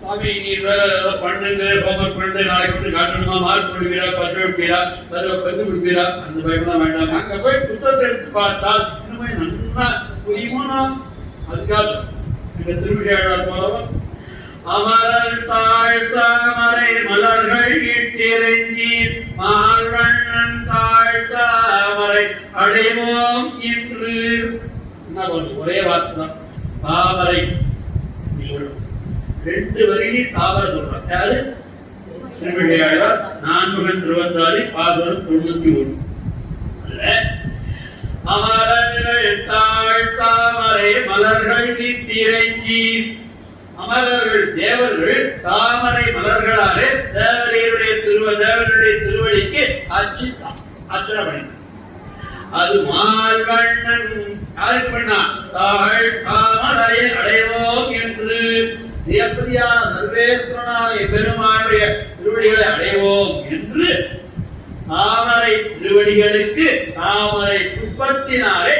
சுவாமி நீ பண்ணுங்க ஹோம்ஒர்க் பண்ணு, நாளைக்கு வந்து காட்டணுமா, மார்க் கொடுப்பீரா, பத்து கொடுப்பீரா, பத்து கொடுப்பீரா, அந்த பயம்லாம் வேண்டாம். அங்க போய் புத்தகத்தை எடுத்து பார்த்தால் இன்னுமே நல்லா புரியுமோ. அதுக்காக எங்க திருவிழாவாளர் போலவும் அமரர் தாழ்த்தாமரை மலர்கள் இட்டிறங்கி மால்வண்ணன் தாழ்த்தாமரை அடைவோம் என்று என்ன பண்ணும்? ஒரே வார்த்தை தான் தாமரை. 2 வரையிலே தாமரை சொல்றாங்க. யாரு? திருவிளையாடல் 4 திருவந்தாதி பாசுரம் 91. அமரர்கள் தாழ்த்தாமரை மலர்கள் இட்டிறங்கி, அமரர்கள் தேவர்கள் தாமரை மலர்களாலே தேவரையுடைய திருவடிக்கு அர்ச்சனை பண்ணினார். அது மால்வண்ணன் யாருக்கு பண்ணா? தாமரை அடைவோம் என்று சிவபதியான சர்வேஸ்வரனாய பெருமானுடைய திருவடிகளை அடைவோம் என்று தாமரை திருவடிகளுக்கு தாமரை துப்பத்தினாலே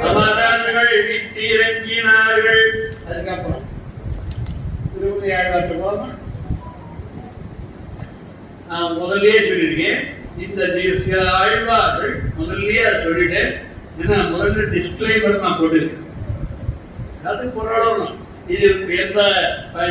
அமரர்கள் விட்டிறங்கினார்கள். அதுக்கப்புறம் திருவிளையாடல் போமா நான் முதல்லயே சொல்லியிருக்கேன். இந்த சில ஆழ்வார்கள் முதல்லயே அதை சொல்லிட்டேன். ஏன்னா முதல்ல டிஸ்கிளைமர் நான் போட்டிருக்கேன். அது பொருளும் இது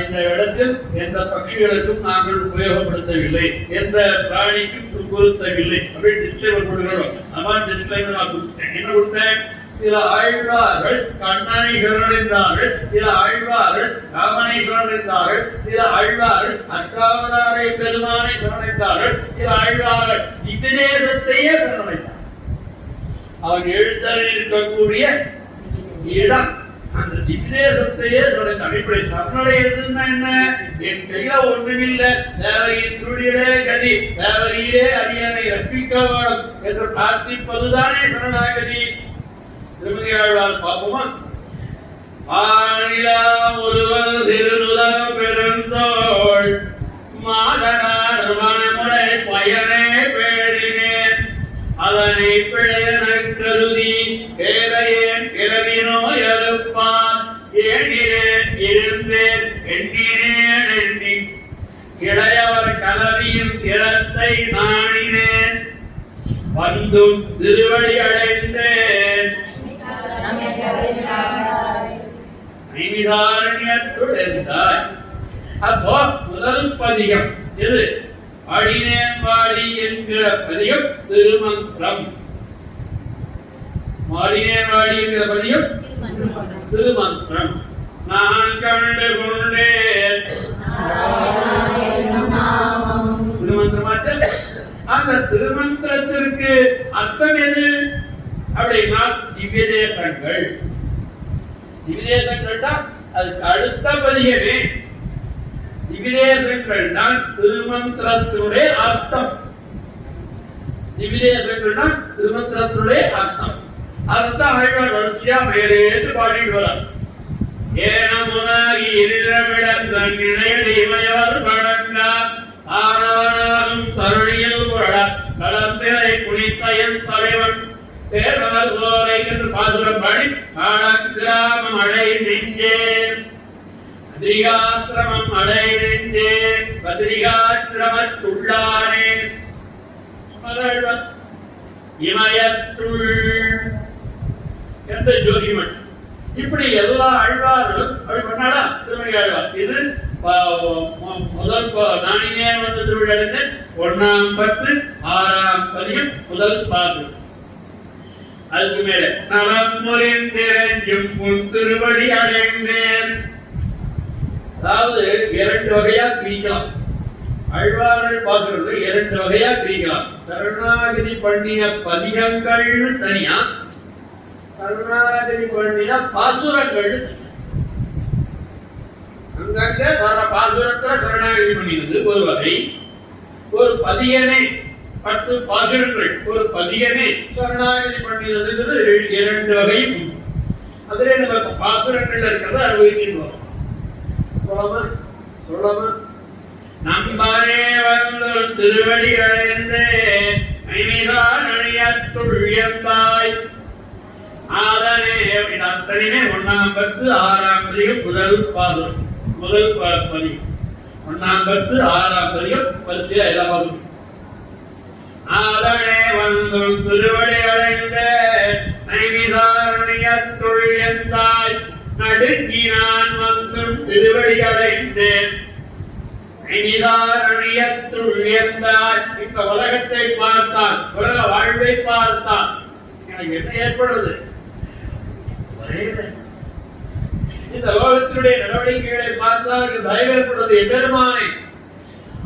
இந்த இடத்தில் எந்த பட்சிகளுக்கும் நாங்கள் உபயோகப்படுத்தவில்லை, எந்த பிராணிக்கும் துன்புறுத்தவில்லை அப்படின்னு டிஸ்கிளைமர் கொடுக்கிறோம். அதான் டிஸ்கிளைமர் நான் கொடுத்தேன். என்ன கொடுத்தேன்? சில ஆழ்வார்கள் கண்ணனை சரணடைந்தார்கள், சில ஆழ்வார்கள் ராமனை சரணடைந்தார்கள், சில ஆழ்வார்கள் அஷ்டாவதாரை பெருமானை சரணடைந்தார்கள், சில ஆழ்வார்கள் விபதேசத்தையே சரணடைந்தார்கள். அவன் எழுத்தறில் இருக்கக்கூடிய இடம் அந்த விபதேசத்தையே சரணடைந்தார். இப்படி சரணடைகிறதுன்னா என்ன? என் கையில ஒன்றுமில்லை, தேவரியின் திருடியிலே கதி, தேவரியிலே அரியணை ரட்சிக்க வேணும் என்று பிரார்த்திப்பதுதானே சரணாகதி. திருமதியாழ்வார் பாப்போமா? ஆனிலா ஒருவர் திருநுதல் பெருந்தோள் மாதனார் மனமுறை பயனே பேரினேன் அதனை பிழையன கருதி பேரையேன் கிளவினோ எழுப்பான் ஏனினேன் இருந்தேன் எண்ணினேன் எண்ணி இளையவர் கலவியின் திறத்தை நாணினேன் வந்தும் திருவடி அடைந்தேன் அப்போ முதல் பதிகம் இது பாடினேன் பாடி என்கிற பதியம் திருமந்திரம். பாடினேன் பாடி என்கிற பதியம் திருமந்திரம். நான் கண்டு கொண்டேன் திருமந்திரமாச்சு. அந்த திருமந்திரத்திற்கு அர்த்தம் எது அப்படின்னா திவ்ய தேசங்கள். திவ்ய தேசங்கள் தான் அதுக்கு அடுத்த பதியமே. திவ்யதேசங்கள் தான் திருமந்திரத்தினுடைய அர்த்தம். திவ்யதேசங்கள் தான் திருமந்திரத்தினுடைய அர்த்தம். அதுதான் ஆழ்வார் வரிசையா மேலேந்து பாடிட்டு வரார். ஏனமுனாகி எதிரமிழந்தன் இணையடி இமையவர் படங்கா ஆனவனாகும் தருணியில் புரட களத்திரை குனித்தயன் தலைவன் தேர்வர் சோலை என்று பாசுரம் பாடி காணக்கிராமம் அடை நெஞ்சேன் பத்ரிகாசிரமம் அடை நெஞ்சேன் பத்ரிகாசிரமத்துள்ளானே இமயத்துள் எந்த ஜோதிமன். இப்படி எல்லா ஆழ்வார்களும் அப்படி பண்ணாரா திருமணி ஆழ்வார். இது முதல் நானினே வந்து திருவிழா 1ஆம் பத்து 6ஆம் பதியம் முதல் பாட்டு. அதுக்கு மேல நலம் முறிந்திரஞ்சும் புன் திருவடி அடைந்தேன். அதாவது 2 வகையா பிரிக்கலாம். ஆழ்வார்கள் பார்க்கிறது 2 வகையா பிரிக்கலாம். கருணாகிரி பண்ணிய பதிகங்கள் தனியா, கருணாகிரி பண்ணின பாசுரங்கள். அங்கங்க வர பாசுரத்துல கருணாகிரி பண்ணினது ஒரு வகை. ஒரு பதியனே 10 பாசுரங்கள் ஒரு பதியனே கருணாகிரி பண்ணினது 2 வகையும். அதுல நமக்கு பாசுரங்கள் இருக்கிறத அனுபவிச்சுட்டு வரும். சொல்லாம நம்பானே வந்து திருவடி அடைந்தே ஐமிதான் அணியத்துள்ளியந்தாய் ஆதனே அத்தனையுமே 1ஆம் பத்து 6ஆம் பதிகம் முதல் பாதம் முதல் பதிகம். 1ஆம் பத்து 6ஆம் பதிகம் வரிசையா எல்லா பாதம். ஆதனே வந்து திருவடி அடைந்தே ஐமிதான் அணியத்துள்ளியந்தாய் நடுங்கினான் வந்தும் திருவடி அடைந்தேன் இந்த உலகத்தை பார்த்தான், உலக வாழ்வை பார்த்தான். எனக்கு என்ன ஏற்படுவது? இந்த லோகத்தினுடைய நடவடிக்கைகளை பார்த்தால் எனக்கு பயம் ஏற்படுவது. எம்பெருமானே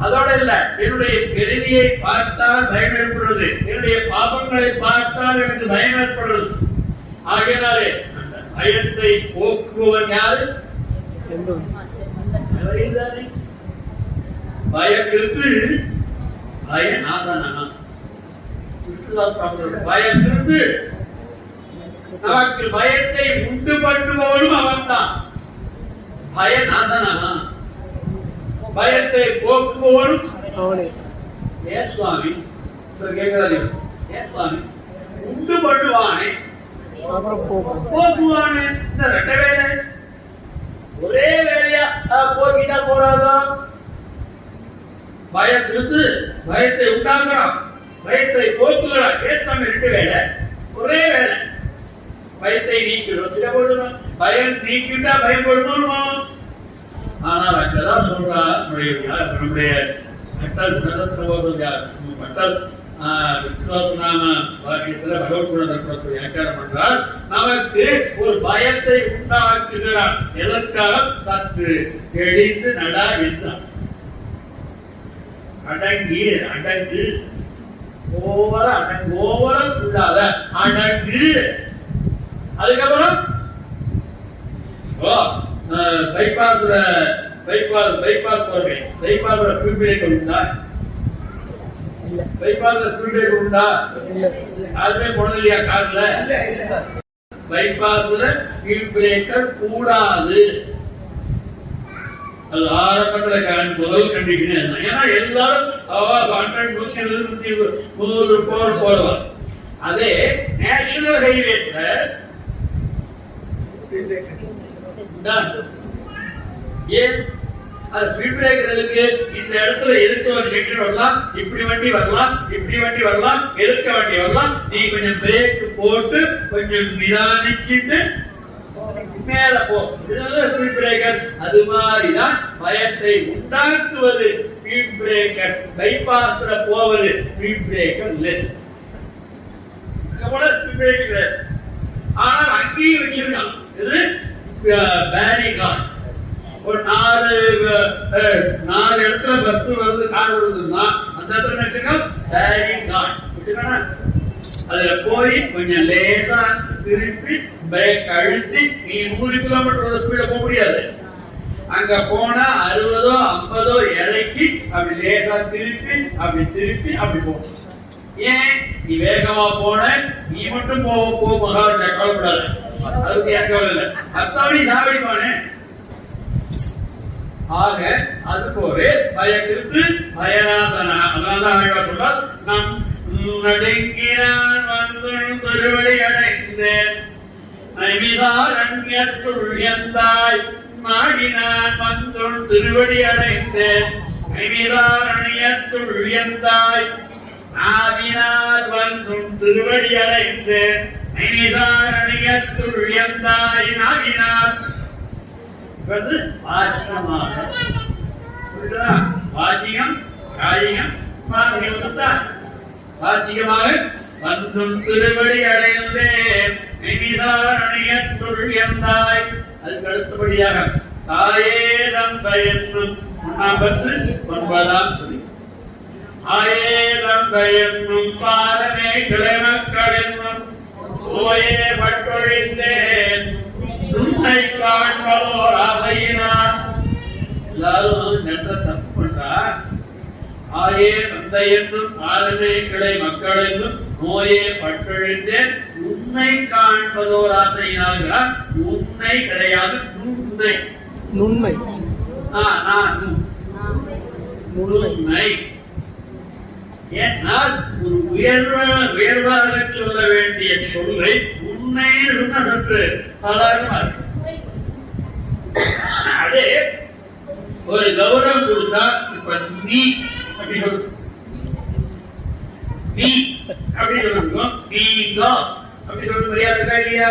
அதோட இல்ல, என்னுடைய பெருமையை பார்த்தால் பயம் ஏற்படுவது, என்னுடைய பாபங்களை பார்த்தால் எனக்கு பயம் ஏற்படுவது. ஆகையினாலே அந்த பயத்தை போக்குவன் யாரு? பயத்திற்கு பயநாசனா. பயத்திற்கு நமக்கு பயத்தை உண்டு பண்ணுபவனும் அவன்தான். பயநாசனா பயத்தை போக்குபவனும் அவனே. ஏ சுவாமி கேட்கிறாரு, ஏ சுவாமி உண்டு பண்ணுவானே போக்குவானே. இந்த 2 வேலை ஒரே வேலையா போக்கிட்டா போறாதோ? பயத்திற்கு பயத்தை உண்டாக்குறான், பயத்தை போக்குகிறான். ஏற்றம் 2 வேலை ஒரே வேலை. பயத்தை நீக்கிறோம், சில போடணும். பயம் நீக்கிட்டா பயம் போடணும். ஆனால் அங்கதான் சொல்றா நம்முடைய மட்டல் மட்டல் விசுவாசநாம வாக்கியத்துல பகவத்குணத்தை வியாக்கியானம் பண்றார். நமக்கு ஒரு பயத்தை உண்டாக்குகிறார். எதற்காக? சற்று தெளிந்து நடா என்றார். அடங்கி அடங்கு ஓவர அடங்கு ஓவர கூடாத அடங்கு. அதுக்கப்புறம் பைபாஸ்ல பைபாஸ் போறேன். பைபாஸ்ல ஸ்பீட் பிரேக்கர் உண்டா? பைபாஸ்ல ஸ்பீட் பிரேக்கர் உண்டா? அதுவே போனது இல்லையா கார்ல? பைபாஸ்ல ஸ்பீட் பிரேக்கர் கூடாது. அது ஆரம்பத்தில் முதல் கண்டிஷன். ஏன்னா எல்லாரும் போடுவார். அதே நேஷனல் ஹைவேஸ்ல ஏன் அது ஸ்பீட் பிரேக்கருக்கு இந்த இடத்துல எதுக்கு ஒரு செக்டர் வரலாம், இப்படி வண்டி வரலாம், இப்படி வண்டி வரலாம், எதுக்க வண்டி வரலாம். நீ கொஞ்சம் பிரேக் போட்டு கொஞ்சம் நிதானிச்சுட்டு மேல போ. ஸ்பீட் பிரேக்கர் அது மாதிரிதான் பயத்தை உண்டாக்குவது ஸ்பீட் பிரேக்கர் பைபாஸ்ல போவது speed breaker less. Speed breaker ஆனால் அங்கேயும் வச்சிருக்கான். இது பேரிகார்ட். ஒரு 4 இடத்துல பஸ் வருது, கார் வருதுன்னா அந்த இடத்துல வச்சிருக்கோம் பேரிகார்ட். அதுல போய் கொஞ்சம் லேசா திருப்பி பிரேக் அழிச்சு நீ 100 கிலோமீட்டர் ஸ்பீட போக முடியாது. அங்க போனா 60 50 இறக்கி அப்படி லேசா திருப்பி அப்படி போகணும். ஏன் நீ வேகமா போன நீ மட்டும் போக கவலைப்படாது, அதுக்கு ஏன் கவலை இல்லை. மத்தபடி சாவடி போனே. ஆக அதுக்கு ஒரு பயத்திற்கு பயனாசனா. அதனால்தான் சொல்றார், நம் நடுங்கினான் வந்து திருவடி அடைந்தேன் நைவிதாரண்யத்துள் எந்தாய் நாடினான் வந்து திருவடி அடைந்தேன் நைவிதாரண்யத்துள் எந்தாய் நாவினார் வந்து திருவடி அடைந்தேன் நைவிதாரண்யத்துள் எந்தாய் நாவினார். வாச்சிகமாக வாச்சிகம் காரியம் வாச்சிகமாக வந்தும் திருவடி அடைந்தேன் நிமிதாரணியத்துள் எந்தாய். அதுக்கு அடுத்தபடியாக தாயே தந்த என்னும் 9ஆம் ஆயே தந்த என்னும் பாரமே கிளைமக்கள் என்னும் ஓயே பட்டொழிந்தேன் உன்னை காண்பதோர் ஆசையினான். எல்லாரும் நெற்ற தப்பு பண்றா. ஆயே தந்தை என்றும் ஆறுமே கிளை மக்கள் என்றும் நோயே பட்டொழிந்தேன் உன்னை காண்பதோர் ஆசையினால்கிறார். உன்னை கிடையாது, நுண்ணை. நுண்மை நுண்மை. ஏன்னால் ஒரு உயர்வாக சொல்ல வேண்டிய சொல்லை உண்மை சொன்ன சற்று சாதாரணமா இருக்கு. அதே ஒரு கௌரவம் கொடுத்தா இப்ப நீ அப்படி சொல்லு, நீ அப்படி சொல்லணும், நீங்க அப்படி சொல்ல மரியாதை இருக்கா இல்லையா?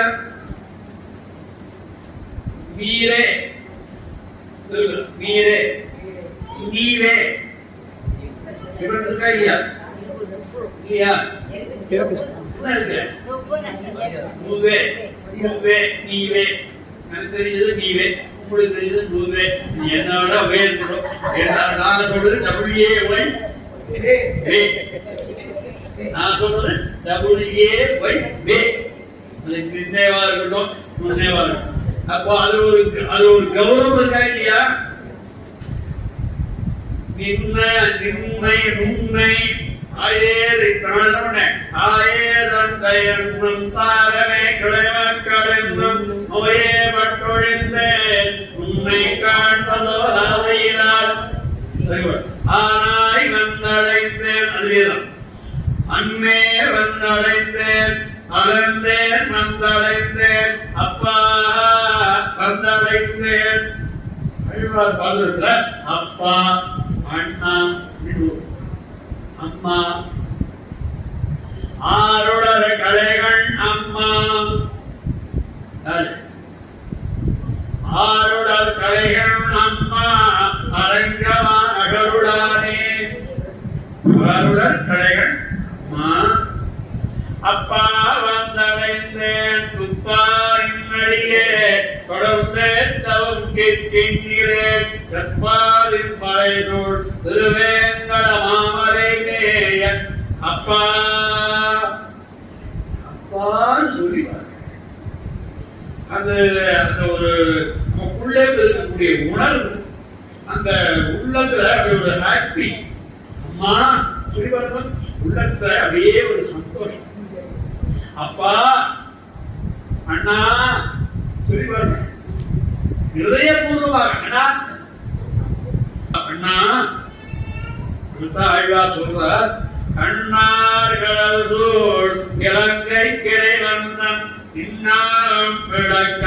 வீரே வீரே நீவே இருக்கா இல்லையா? இல்லையா? நூவே நூவே நீவே. எனக்கு தெரிஞ்சது நீவே, உங்களுக்கு தெரிஞ்சது நூவே. நீ என்ன விட வேறுபடும். நான் சொல்றது WAY, நான் சொல்றது WAY. நிர்ணயவா இருக்கட்டும், முன்னேவா இருக்கட்டும். அப்போ அது ஒரு கௌரவம் இருக்கா இல்லையா? நின்னை நுண்ணை ஆயேரி தமிழ் ஆயேதந்தையன்னும் தாரமே கிளைமக்களென்னும் நோயே பட்டொழிந்தேன் உன்னை காண்பதோ ஆசையினால். ஆனாய் வந்தடைந்தேன், அதுவேதான். அன்னே வந்தடைந்தேன் அலந்தேன் வந்தடைந்தேன் அப்பா வந்தடைந்தேன். அப்பா அண்ணா அம்மா ஆருடர் கலைகள் அம்மா ஆருடர் கலைகள் அம்மா அரங்கமான அகருளானே. ஆருடர் கலைகள் அம்மா அப்பா வந்தடைந்தேன் துப்பாரின் அடியே தொடர்ந்தே தவம் கேட்கின்றேன் செப்பாரின் மலைநூல் திருவேங்கட மாமரை நேயன் அப்பா அப்பான்னு சொல்லிவார். அந்த ஒரு நமக்குள்ளே இருக்கக்கூடிய உணர்வு, அந்த உள்ளத்துல அப்படி ஒரு ஹாப்பி அம்மா சொல்லிவார். உள்ளத்துல அப்படியே ஒரு சந்தோஷம். அப்பா அண்ணா சொல்லிவார். ஹிருதயபூர்வமாக அண்ணா அண்ணா ஆழ்வா சொல்றார். கண்ணார்கள் சூழ் இலங்கை கிளை வந்தன் இன்னாரம் விளக்க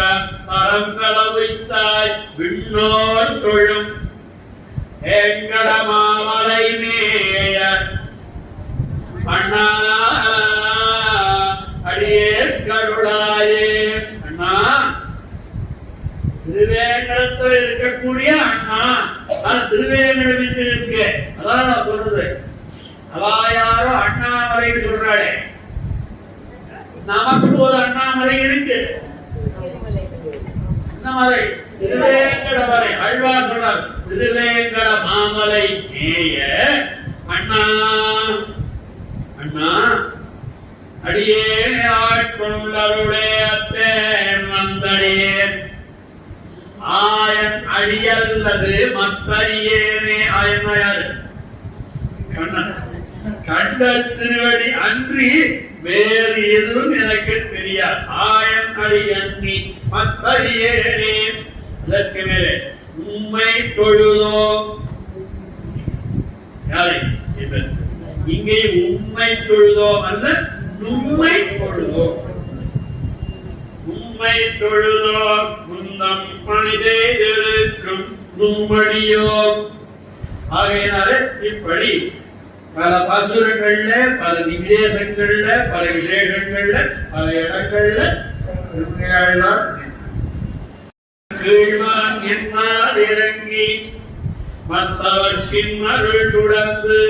அறம் செலவித்தாய் விண்ணோர் தொழும் எங்கட மாமலை மேய அண்ணா அடியே கருளாயே. அண்ணா திருவேங்கடத்தில் இருக்கக்கூடிய அண்ணா திருவேங்கடமிட்டு இருக்கு. அதான் நான் சொல்றது. அவா யாரோ அண்ணாமலைன்னு சொல்றாளே, நமக்கு ஒரு அண்ணாமலை இருக்கு. அண்ணாமலை திருவேங்கடமலை. ஆழ்வார் சொல்றார், திருவேங்கட மாமலை மேய அண்ணா அண்ணா அடியே ஆட்கொள்ளருளே அத்தேன் வந்தடியேன் ஆயன் அடியல்லது மத்தறியேனே. ஆயன்னா யாரு? கண்ணன். கண்ட திருவடி அன்றி வேறு எதுவும் எனக்கு தெரியாது. ஆயன் அடி அன்றி மத்தறியேனே. அதற்கு மேலே உம்மை தொழுதோ யாரை? இங்கே உம்மை தொழுதோம் அல்ல, நும்மை தொழுதோம். உம்மை தொழுதோம் முந்தம் பணி செய்திருக்கும் நும்மடியோ. ஆகையினாலே இப்படி பல பாசுரங்கள்ல, பல நிவேசங்கள்ல, பல விசேஷங்கள்ல, பல இடங்கள்ல கீழ்வான் என்னால் இறங்கி மற்றவர் சிம்மருள் சுடந்து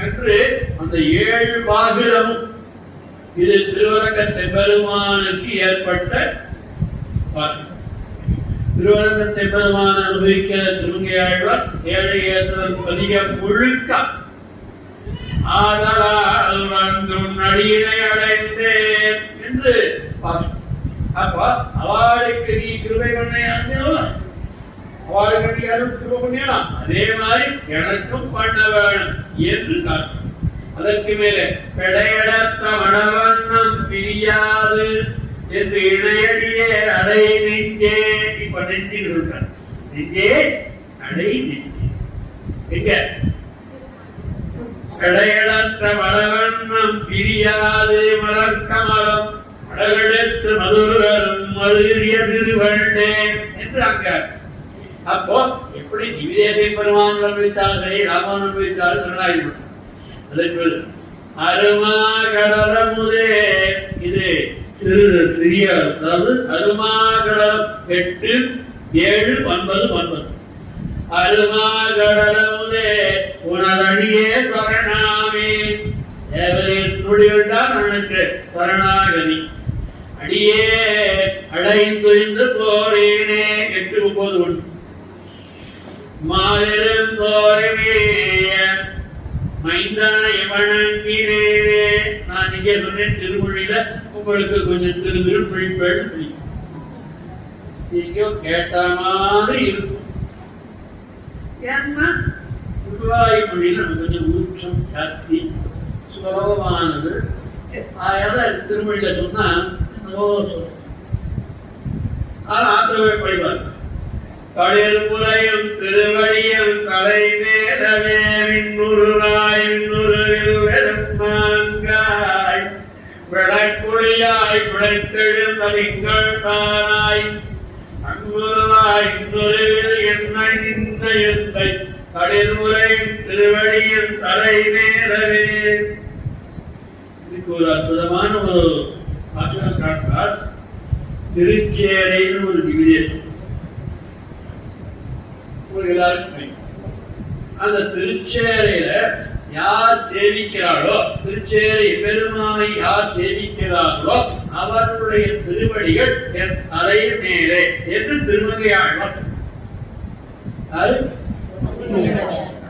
என்று அந்த 7 பாசுரமும் இது திருவரங்கத்தை பெருமானுக்கு ஏற்பட்ட பாசுரம். திருவரங்கத்தை பெருமான் அனுபவிக்கிற திருமங்கையாழ்வார் 7 ஏற்றல் பதிகம் முழுக்க ஆதலால் வந்தும் நடியினை அடைந்தேன் என்று பாசுரம். அப்ப அவளுக்கு நீ கிருபை பண்ண, அவளுக்கு யாரும் கிருபை பண்ணியலாம், அதே மாதிரி எனக்கும் பண்ண வேணும் என்று காட்டும். அதற்கு மேலே பெடையடத்த மணவண்ணம் பிரியாது என்று இணையடியே அடை நெஞ்சே. இப்ப நெஞ்சு சொல்றார், நெஞ்சே அடை நெஞ்சே. எங்க பெடையடத்த மணவண்ணம் பிரியாது மலர்க்கமலம் அடகெடுத்து மதுரும் மதுரிய திருவள்ளே என்று அங்க. அப்போ எப்படி திவ்யதேசை பெருமான் அனுபவித்தாலும் சரி, ராமன் அனுபவித்தாலும் சொன்னார்கள். அதற்கு அருமா கடலமுதே, இது சிறிய, அதாவது அருமா கடலம் 8, 7, 9, 9. அருமா கடலமுதே உனதடியே சரணாமே. தேவதையில் எனக்கு சரணாகதி. அடியே அடைந்துரிந்து போறேனே. 8, 9, 1. மாறிடும் சோரவேய மைந்தானை வணங்கினேனே. நான் இங்கே சொன்னேன் திருமொழியில, உங்களுக்கு கொஞ்சம் திருமொழி நீங்க கேட்ட மாதிரி இருக்கும். ஏன்னா திருவாய் மொழியில கொஞ்சம் ஊற்றம் ஜாஸ்தி, சுலபமானது. அதனால திருமொழியில சொன்னா ஆத்திரமே படிப்பார். கடல் முறையும் திருவடியும் கலை மேலவே மின்னுருவாய் மின்னுருவில்மாங்காய் விளக்குழியாய் விளைத்தெழுந்த திங்கள் தானாய் அங்குருவாய் இன்னொருவில் என்ன இந்த எந்தை கடல் முறையும் திருவடியும் கலை மேலவே. இதுக்கு ஒரு அற்புதமான ஒரு ஆசிரம் காட்டார். திருச்சேரைன்னு ஒரு திவ்யதேசம் எல்லாருக்கும். அந்த திருச்சேரையில யார் சேவிக்கிறாரோ, திருச்சேரை பெருமானை யார் சேவிக்கிறார்களோ அவர்களுடைய திருவடிகள் என் தலை மேலே என்று திருமங்கையாழ்வார்.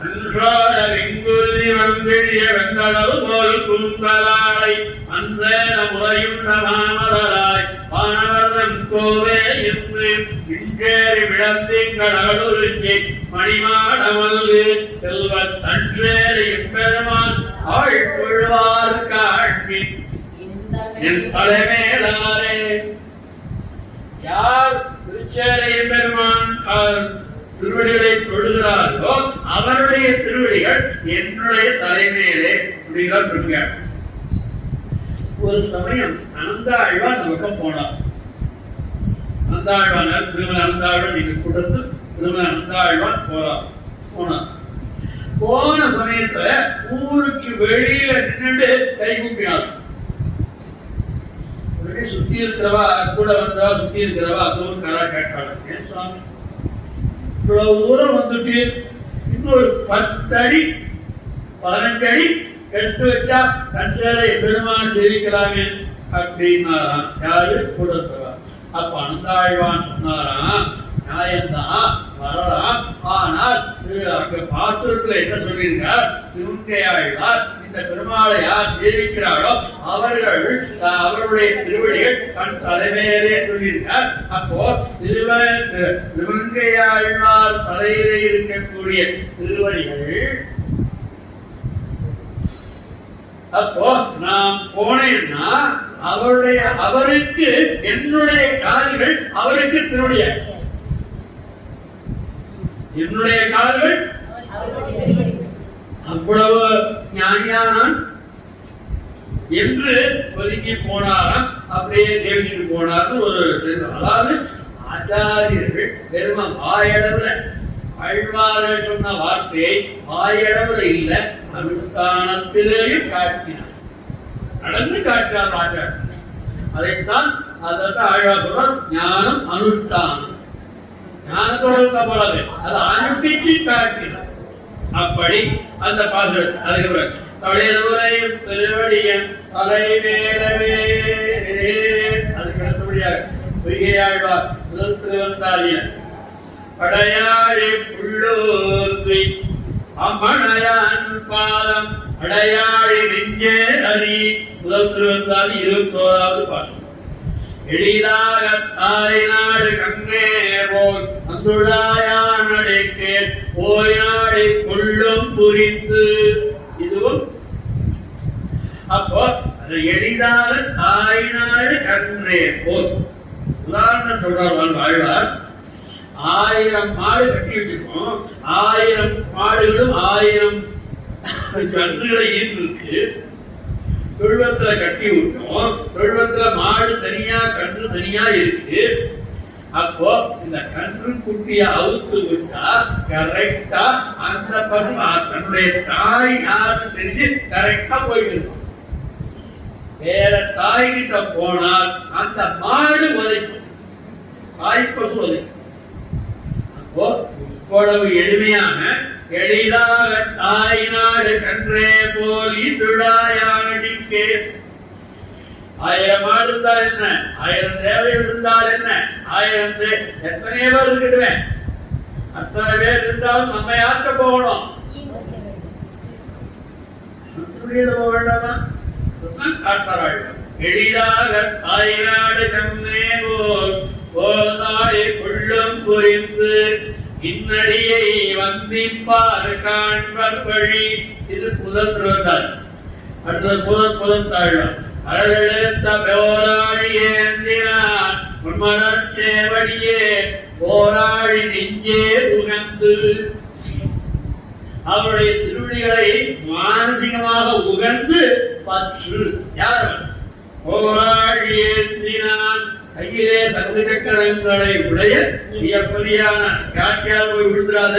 அன்றோட வெங்குருதி வந்தெழிய வெங்கடவு போல் குந்தலாய் அந்த முறையுண்ட மாமலராய் வானவர்தன் கோவே என்று இங்கேறி விளந்திங்கடலுருங்கி மணிமாடமல்கு செல்வத் தன்றேறி பெருமான் ஆழ்வார் காட்சி என் தலைமேலாரே. யார் திருச்சேரை பெருமான் திருவடிகளை தொழுகிறார்களோ அவருடைய திருவடிகள் என்னுடைய தலைமையிலே சொல்கிறார். ஒரு சமயம் அனந்தாழ்வான் அந்த பக்கம் போனார். அனந்தாழ்வான் திருமண அனந்தாழ்வான் நீங்க கொடுத்து திருமண அனந்தாழ்வான் போனார். போன சமயத்துல ஊருக்கு வெளியில நின்று கை கூப்பினார். சுத்தி இருக்கிறவா கூட வந்தவா சுத்தி இருக்கிறவா அதுவும் கரா கேட்டாள். ஏன் சுவாமி இவ்வளவு தூரம் வந்துட்டு இன்னொரு 10 அடி 15 அடி எடுத்து வச்சா கண்சேரை பெருமான் சேவிக்கலாமே அப்படின்னாராம். யாரு கூடத்தவா. அப்ப அந்தாழ்வான் சொன்னாராம், நியாயம்தான் வரலாம். ஆனால் அங்க பாசுரத்துல என்ன சொல்லியிருக்கார், திருங்கையாழ்வார் இந்த பெருமாளை யார் சேவிக்கிறாரோ அவர்கள் அவருடைய திருவடிகள் கண் தலைமையிலே சொல்லியிருக்கார். அப்போ திருவங்கையாழ்வார் தலையிலே இருக்கக்கூடிய திருவடிகள், அப்போ நாம் போனேன்னா அவருக்கு என்னுடைய கால்கள் அவருக்கு திருவடிய, என்னுடைய கால்கள் அவ்வளவு ஞானியானான் என்று ஒதுங்கி போனாராம். அப்படியே சேவிச்சுட்டு போனார்னு ஒரு செல்வம். அதாவது ஆச்சாரியர்கள் பெருமை வாயளவுல ஆழ்வார்கள் சொன்ன வார்த்தையை வாயளவுல இல்ல அனுஷ்டானத்திலேயும் காட்டினார், நடந்து காட்டினார் ஆச்சாரியர். அதைத்தான் அதற்கு ஆழ்வார் சொல்றார், ஞானம் அனுஷ்டானம். ஞானத்தோடு போலவே அதை அனுஷ்டித்து காட்டினார். அப்படி அந்த பாசுரம் அதுக்கு தொழிலுரையும் திருவடியன் தலைவேலவே அதுக்கு அடுத்தபடியாக பொய்கையாழ்வார் முதல் திருவந்தாரியன் படையாழி புள்ளூர்வி அம்மணையான் பாதம் அடையாழி நெஞ்சே அறி முதல் திருவந்தாரி 21வது பாசுரம். எளிதாக தாய் நாடு கங்கே போல் அந்துடாயான் அடைக்கே போய் நாடை கொள்ளும் புரிந்து. இதுவும் அப்போ எளிதாக தாய் நாடு கங்கே போல் உதாரணம் சொல்றார் வாழ்வார். 1000 மாடு கட்டி வச்சிருக்கோம், 1000 மாடுகளும் 1000 கன்றுகளை ஈர்த்திருக்கு. தொழுவத்துல கட்டி விட்டோம், தொழுவத்துல மாடு தனியா கன்று தனியா இருக்கு. அப்போ இந்த கன்று குட்டிய அவுத்து விட்டா கரெக்டா அந்த பசு தன்னுடைய தாய் யாருன்னு தெரிஞ்சு கரெக்டா போயிட்டு, வேற தாய் கிட்ட போனால் அந்த மாடு உதைக்கும், தாய் பசு உதைக்கும். அப்போ இவ்வளவு எளிமையான எளிதாக தாய் நாடு கன்றே போல் இந்துடாயானடிக்கே 1000 மாடு இருந்தால் என்ன, 1000 தேவைகள் இருந்தால் என்ன, 1000 எத்தனை பேர் இருக்கிடுவேன், அத்தனை பேர் இருந்தாலும் நம்ம யார்கிட்ட போகணும், போக வேண்டாமா? காட்டாள் எளிதாக தாய் நாடு கன்றே போல் நாடை கொள்ளும் புரிந்து இன்னடியை வந்திப்பார் காண்பர் வழி. இது முதல் திருவந்தாள். அடுத்த முதல் தாழ்வார் அழகெடுத்த போராழி ஏந்தினான் உண்மனச்சேவடியே போராழி நெஞ்சே உகந்து. அவருடைய திருவடிகளை மானசீகமாக உகந்து பற்று. யார் போராழி ஏந்தினான், கையிலே சங்கு சக்கரங்களை உடைய மிகப்பெரியான காட்டியால் போய் விழுந்துடாத.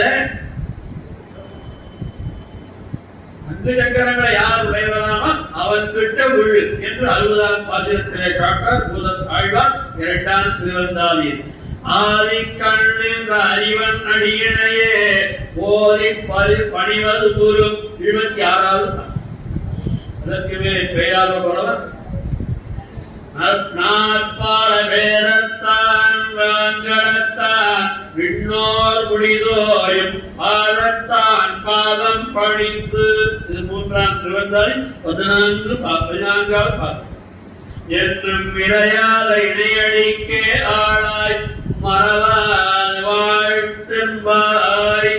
சங்கு சக்கரங்களை யார் உடையவனாமா அவன் கிட்ட விழு என்று 60ஆம் பாசுரத்திலே காட்டார் பூதத் ஆழ்வார் 2ஆம் திருவந்தாதியில். ஆதி கண்ணின்ற அறிவன் அடியினையே போரி பணிவது கூறும் 26வது. அதற்கு மேல் பெயராக போலவர் நாற்பால வேதத்தான் வாங்கடத்தான் விண்ணோர் குடிதோயும் பாடத்தான் பாதம் பணித்து. இது 3ஆம் திருவந்தாதி 14வது பாட்டு. என்றும் விளையாத இணையடிக்கே ஆளாய் மறவாத வாழ்த்தென்பாய்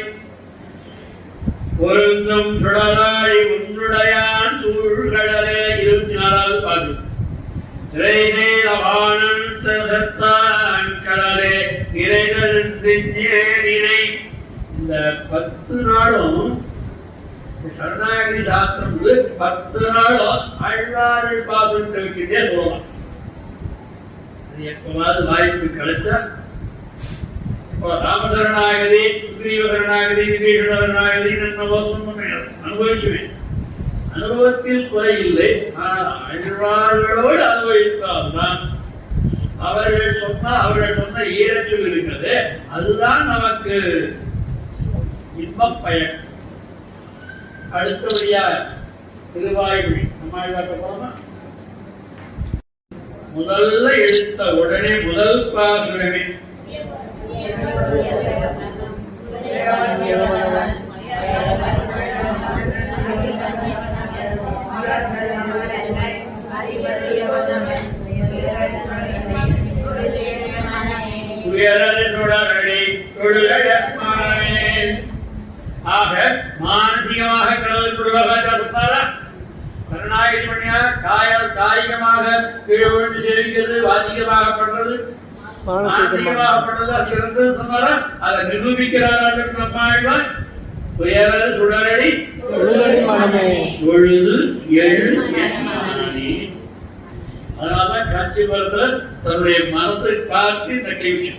பொருந்தும் சுடராழி உன்னுடையான் சூழ்கடலே. 24வது பாட்டு. கடலே இறைநினை. இந்த 10 நாளும் சரணாகதி சாஸ்திரம் 10 நாளும் ஆழ்வார்கள் பாசுரத்தை வச்சுட்டே போகலாம். எப்பவாவது வாய்ப்பு கிடைச்சா இப்போ ராமசரணாகதி, சுக்ரீவ சரணாகதி, விபீஷண சரணாகதி அனுபவிச்சுவேன். அனுபவத்தில் குறை இல்லை, ஆனால் ஆழ்வார்களோடு அனுபவித்தால்தான் அவர்கள் சொன்ன ஈரச்சொல் இருக்கிறது, அதுதான் நமக்கு இன்பம் பயன். அடுத்தபடியா திருவாய்மொழி நம்ம போறோமா? முதல்ல எடுத்த உடனே முதல் பாசுரமே ஆக மானசீகமாக கடவுள் கருணாகிரி மணியா காயிகமாக கீழே விழுந்து செலுக்கிறது, வாசிகமாக பண்றது, மானசீகமாக பண்றது சிறந்து சொன்னாரா? அதை நிரூபிக்கிறார் நம்மாழ்வார். துயரல் சுடரடி பொழுது எழு. அதனால்தான் காட்சி பலத்துல தன்னுடைய மனசை காட்டி இந்த கைவிச்சு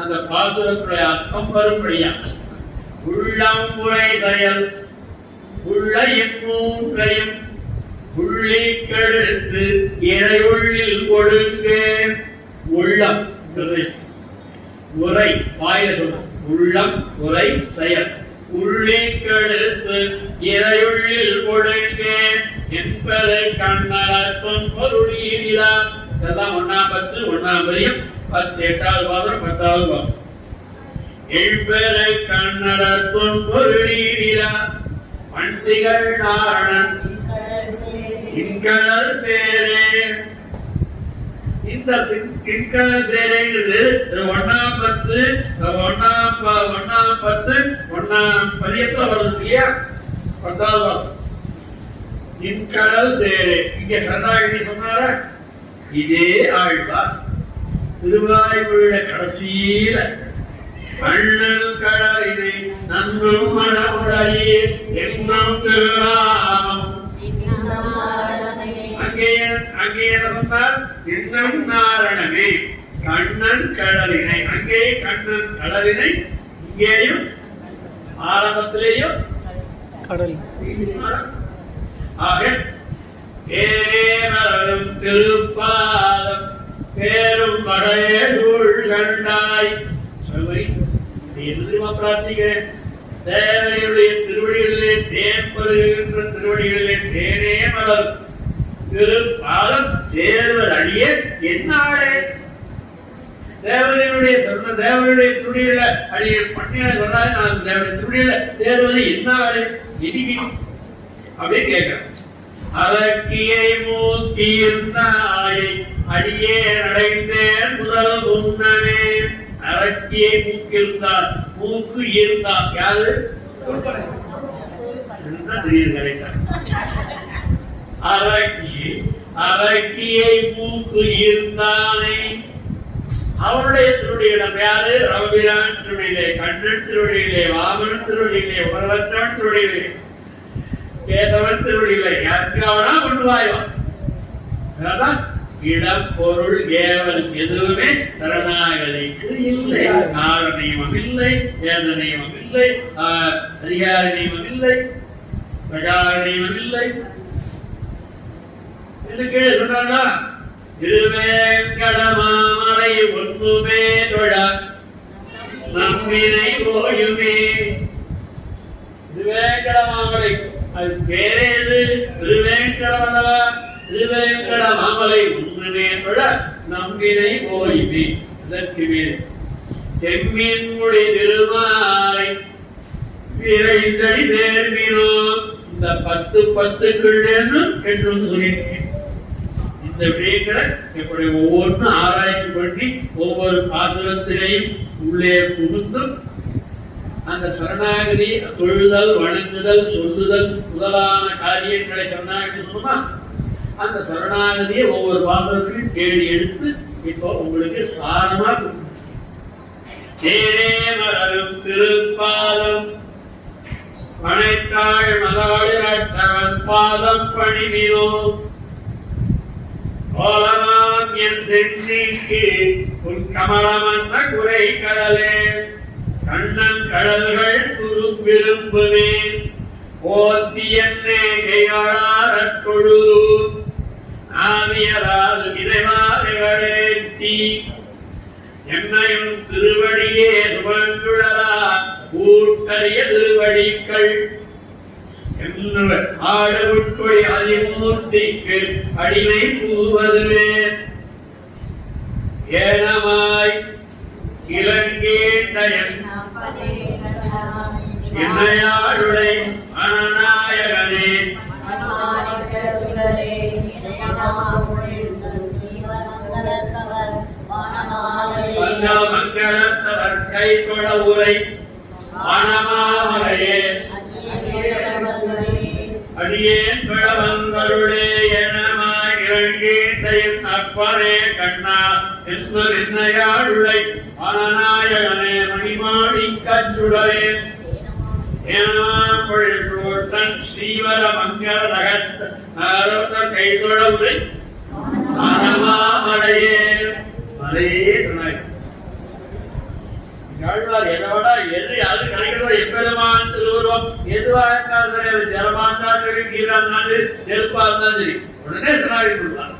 அந்த பாசுரத்துடைய அர்த்தம் வரும்படியா உள்ளம் உரை செயல் உள்ள எப்பூன்றையும் உள்ளே கெடுத்து இறையுள்ளில் கொடுங்க. உள்ளம் உரை வாயில சொல்லும், உள்ளம் உரை செயல் உள்ளே கெடுத்து இறையுள்ளில் கொடுங்க என்பதை கண்ணளத்தும் பொருளீரா. இதெல்லாம் 1ஆம் பத்து 1ஆம் வரியும் 8வது பாதம் 10வது பாதம். எழுப்பரை கண்ணளத்தும் பொருளீரா பண்டிகள் நாரணன் இன்கடல் சேரே. இந்த இன்கடல் சேரைங்கிறது 1ஆம் பத்து 1ஆம் பதியத்துல வருது இல்லையா? 10வது பாதம். இன்கடல் சேரே இங்க சரணாகதி சொன்னார. இதே ஆழ்வார் திருவாய்மொழியோட கடைசியில கண்ணன் கடலினை நன்றும் மனமுடையே எங்கும் திருநாமம் அங்கே என்ன சொன்னார்? இன்னும் நாரணமே கண்ணன் கடலினை. அங்கே கண்ணன் கடலினை, இங்கேயும் ஆரம்பத்திலேயும் கடல். ஆக ஏமரும் திருப்பாதம் பேரும் படையே சூழ் கண்டாய். எதிர்மா பிரார்த்திக்கிறேன். தேவனையுடைய திருவடிகளிலே தேன்பருகின்ற திருவடிகளிலே தேனே மலர் திருப்பாதம் சேர்வர் அடியே என்னாலே. தேவனுடைய சொன்ன தேவனுடைய திருவடிகளை அடிய பண்ணின சொன்னாலே நான் தேவனுடைய திருவடிகளை சேர்வது என்னாலே எதிகி அப்படின்னு கேட்கிறேன். அதற்கியை மூக்கியிருந்தாயை அடியே அடைந்தேன் முதல் முன்னமே. அரக்கியை மூக்கிருந்தார், மூக்கு இருந்தார் யாரு? அரக்கியை மூக்கு இருந்தானே அவனுடைய திருவடியிடம் யாரு? ரவிரான் திருவடியிலே, கண்ணன் திருவடியிலே, வாமன் திருவடியிலே, உலகத்தான் திருவடியிலே, கேதவன் திருவடியிலே. யாருக்கு அவனா கொண்டு வாய்வான். இடம் பொருள் ஏவல் எதுவுமே சரணாகதிக்கு இல்லை. கால நியமம் இல்லை, வேத நியமம் இல்லை, அதிகார நியமம் இல்லை, பிரகார நியமம் இல்லை. கீழே சொன்னா திருவேங்கட மாமலை ஒன்றுமே தொழ நம்மினை ஓயுமே. திருவேங்கட மாமலை அது பேரே திருவேங்கடம் அல்லவா? திருவேங்கட மாமலை ஒன்றுமே தொழ நம்மினை ஓயுமே. அதற்கு மேல் செம்மின் முடி திருமாலை விரைந்தடி தேர்மினோ. இந்த 10 என்று சொல்லியிருக்கேன். இந்த விடயங்களை எப்படி ஒவ்வொன்றும் ஆராய்ச்சி பண்ணி ஒவ்வொரு பாசுரத்திலையும் உள்ளே புகுந்தும் அந்த சரணாகதி தொழுதல், வணங்குதல், சொல்லுதல் முதலான காரியங்களை சரணாகதி சொன்னா அந்த சரணாகதியை ஒவ்வொரு பாசுரத்திலையும் தேடி எடுத்து இப்போ உங்களுக்கு சாரமா மலரும் திருப்பாதம் பனைத்தாள் மதாளிரட்டவன் பாதம் பணிவினோ. கோலமாம் என் சென்னிக்கு உன் கமலமன்ற குறை கடலே. கண்ணன் கடல்கள் குரு விரும்புவேன் போத்தி என்னே கையாளார தொழுது நாவியராது இறைவாரிகளேத்தி என்னையும் திருவடியே சுமந்துழலா கூட்டறிய திருவடிகள் ஆடவுட்கொடி அதிமூர்த்திக்கு அடிமை பூவதுவே ஏனமாய் இலங்கேண்டயன் என்னையாருளை அனநாயகனே மங்களத்தவர் கை கொட உரை மணமாமலையே அடியேன் பிழவந்தருளே எனமாய் இறங்கேந்தையின் அப்பனே கண்ணா என்னையாளுளை அனநாயகனே மணிமாடி கச்சுடரே ஏனமான் ஸ்ரீவர மங்கள நகர கை கொட உரை மணமாமலையே மலையே துணை எதோட எது அது கிடைக்கிறதோ எப்பெருமான் திருவுருவம் எதுவாக இருந்தாலும் சரி ஜலமா இருந்தாலும் சரி கீழா இருந்தாலும் நெருப்பா இருந்தாலும் சரி உடனே துணாவி கொடுப்பாங்க.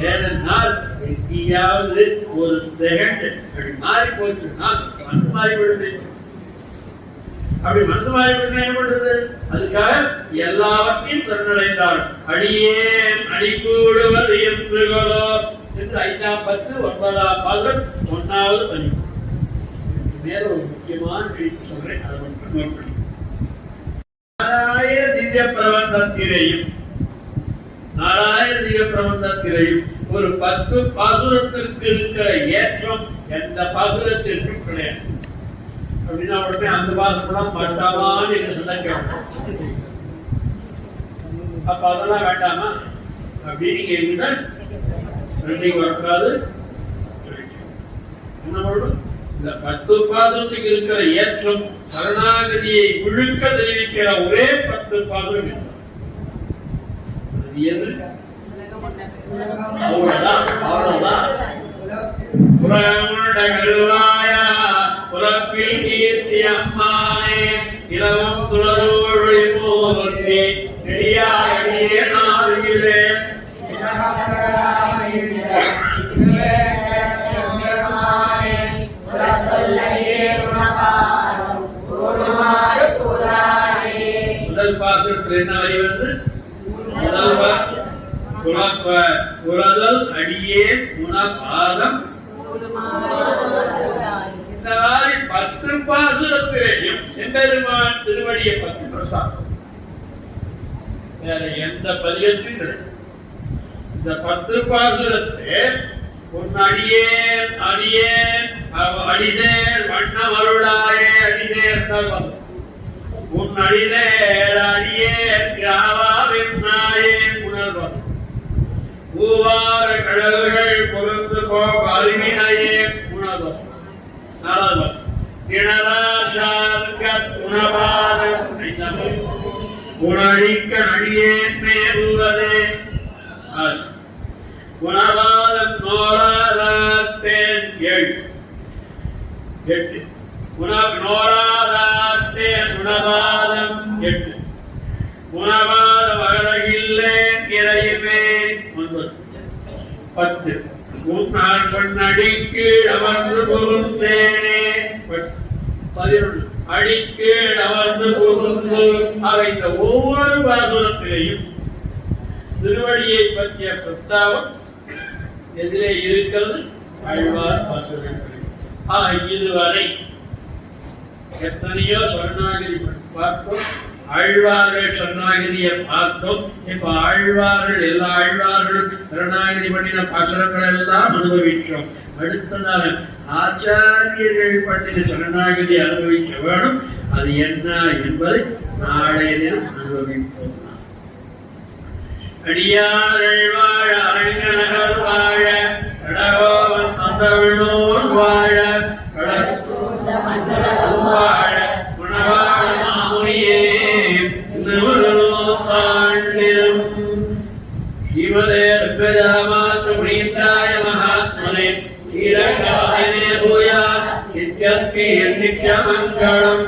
ஏனென்றால் எங்கேயாவது ஒரு செகண்ட் அப்படி மாறி போச்சுன்னா மனசு மாறி விடுது. அப்படி மனசு மாறி விடுனா என்ன பண்றது? அதுக்காக எல்லாவற்றையும் சரணடைந்தார். அடியேன் அடிக்கூடுவது என்றுகளோ என்று 5ஆம் 10 9ஆம் பாகம் 1வது பணி. மேல ஒரு முக்கியமான செய்தி சொல்றேன், அதை மட்டும் நோட் பண்ணி. நாராயண திவ்ய பிரபந்தத்திலேயும் ஒரு 10 பாசுரத்திற்கு இருக்கிற ஏற்றம் எந்த பாசுரத்திற்கும் கிடையாது. அப்படின்னா உடனே அந்த பாசுரம் மாட்டாமான்னு என்று சொல்ல கேட்போம். அப்ப அதெல்லாம் வேண்டாமா அப்படின்னு கேட்டீங்கன்னா ரெண்டையும் வரக்கூடாது. என்ன சொல்லணும்? இந்த 10 பாதத்துக்கு இருக்கிற ஏற்றம் சரணாகதியை முழுக்க தெரிவிக்கிற ஒரே 10 பாதம் புறப்பில் கீர்த்தி அம்மானே இளவம் துளரோழி போவர்த்தி நெடியாயே நாளிலே முதல் பாசுரத்தில் என்ன வரி வந்து புலதல் அடியே குணபாதம். இந்த மாதிரி 10 பாசுரத்திலேயும் எம்பெருமான் திருவடியை பற்றி பிரசாதம் வேற எந்த பதியத்தையும் கிடையாது. இந்த 10 பாசுரத்தை உன் அடியேன் அடியேன் அடிதேர் வண்ணம் அருளாயே அடிதேர் உன் அடிதேர் அடியேன் கிராவாவின்னாயே உணர்வன் பூவார கடல்கள் பொருந்து போவினையே உணர்வன் நலவன் கிணராசார்க உணவாதம் உணழிக்க அடியேன் மேறுவதே குணவாதம் நோராதேன் 8 நோராதேன் குணவாதம் 8 குணவாத மகளகில்லே இறையுமே 9 10 உன்னான் கண்ணடிக்கு அமர்ந்து பொருந்தேனே 11 அடிக்கு அமர்ந்து பொருந்து. ஆக இந்த ஒவ்வொரு பாசுரத்திலேயும் திருவடியை பற்றிய பிரஸ்தாவம் எதிரே இருக்கிறது. ஆழ்வார் பாசுரங்கள் இதுவரை எத்தனையோ சரணாகதி பார்த்தோம். ஆழ்வார்கள் சரணாகதியை பார்த்தோம். இப்ப ஆழ்வார்கள் எல்லா ஆழ்வார்களும் சரணாகதி பண்ணின பாசுரங்கள் எல்லாம் அனுபவிச்சோம். அடுத்ததாக ஆச்சாரியர்கள் பண்ணின சரணாகதி அனுபவிக்க வேணும். அது என்ன என்பதை நாளைய தினம் அனுபவிப்போம். அடியார்கள் வாழ அரங்கநகர் வாழ கடகோவன் தந்தவிழோர் வாழ வாழ குணவாழ மாமுனியே ஸ்ரீமதே ருத்ரஜாமாத்ரு பிரீந்தாய மகாத்மனே ஸ்ரீரங்காயனே பூயா நித்யஸ்ரீ நித்யமங்கலம்.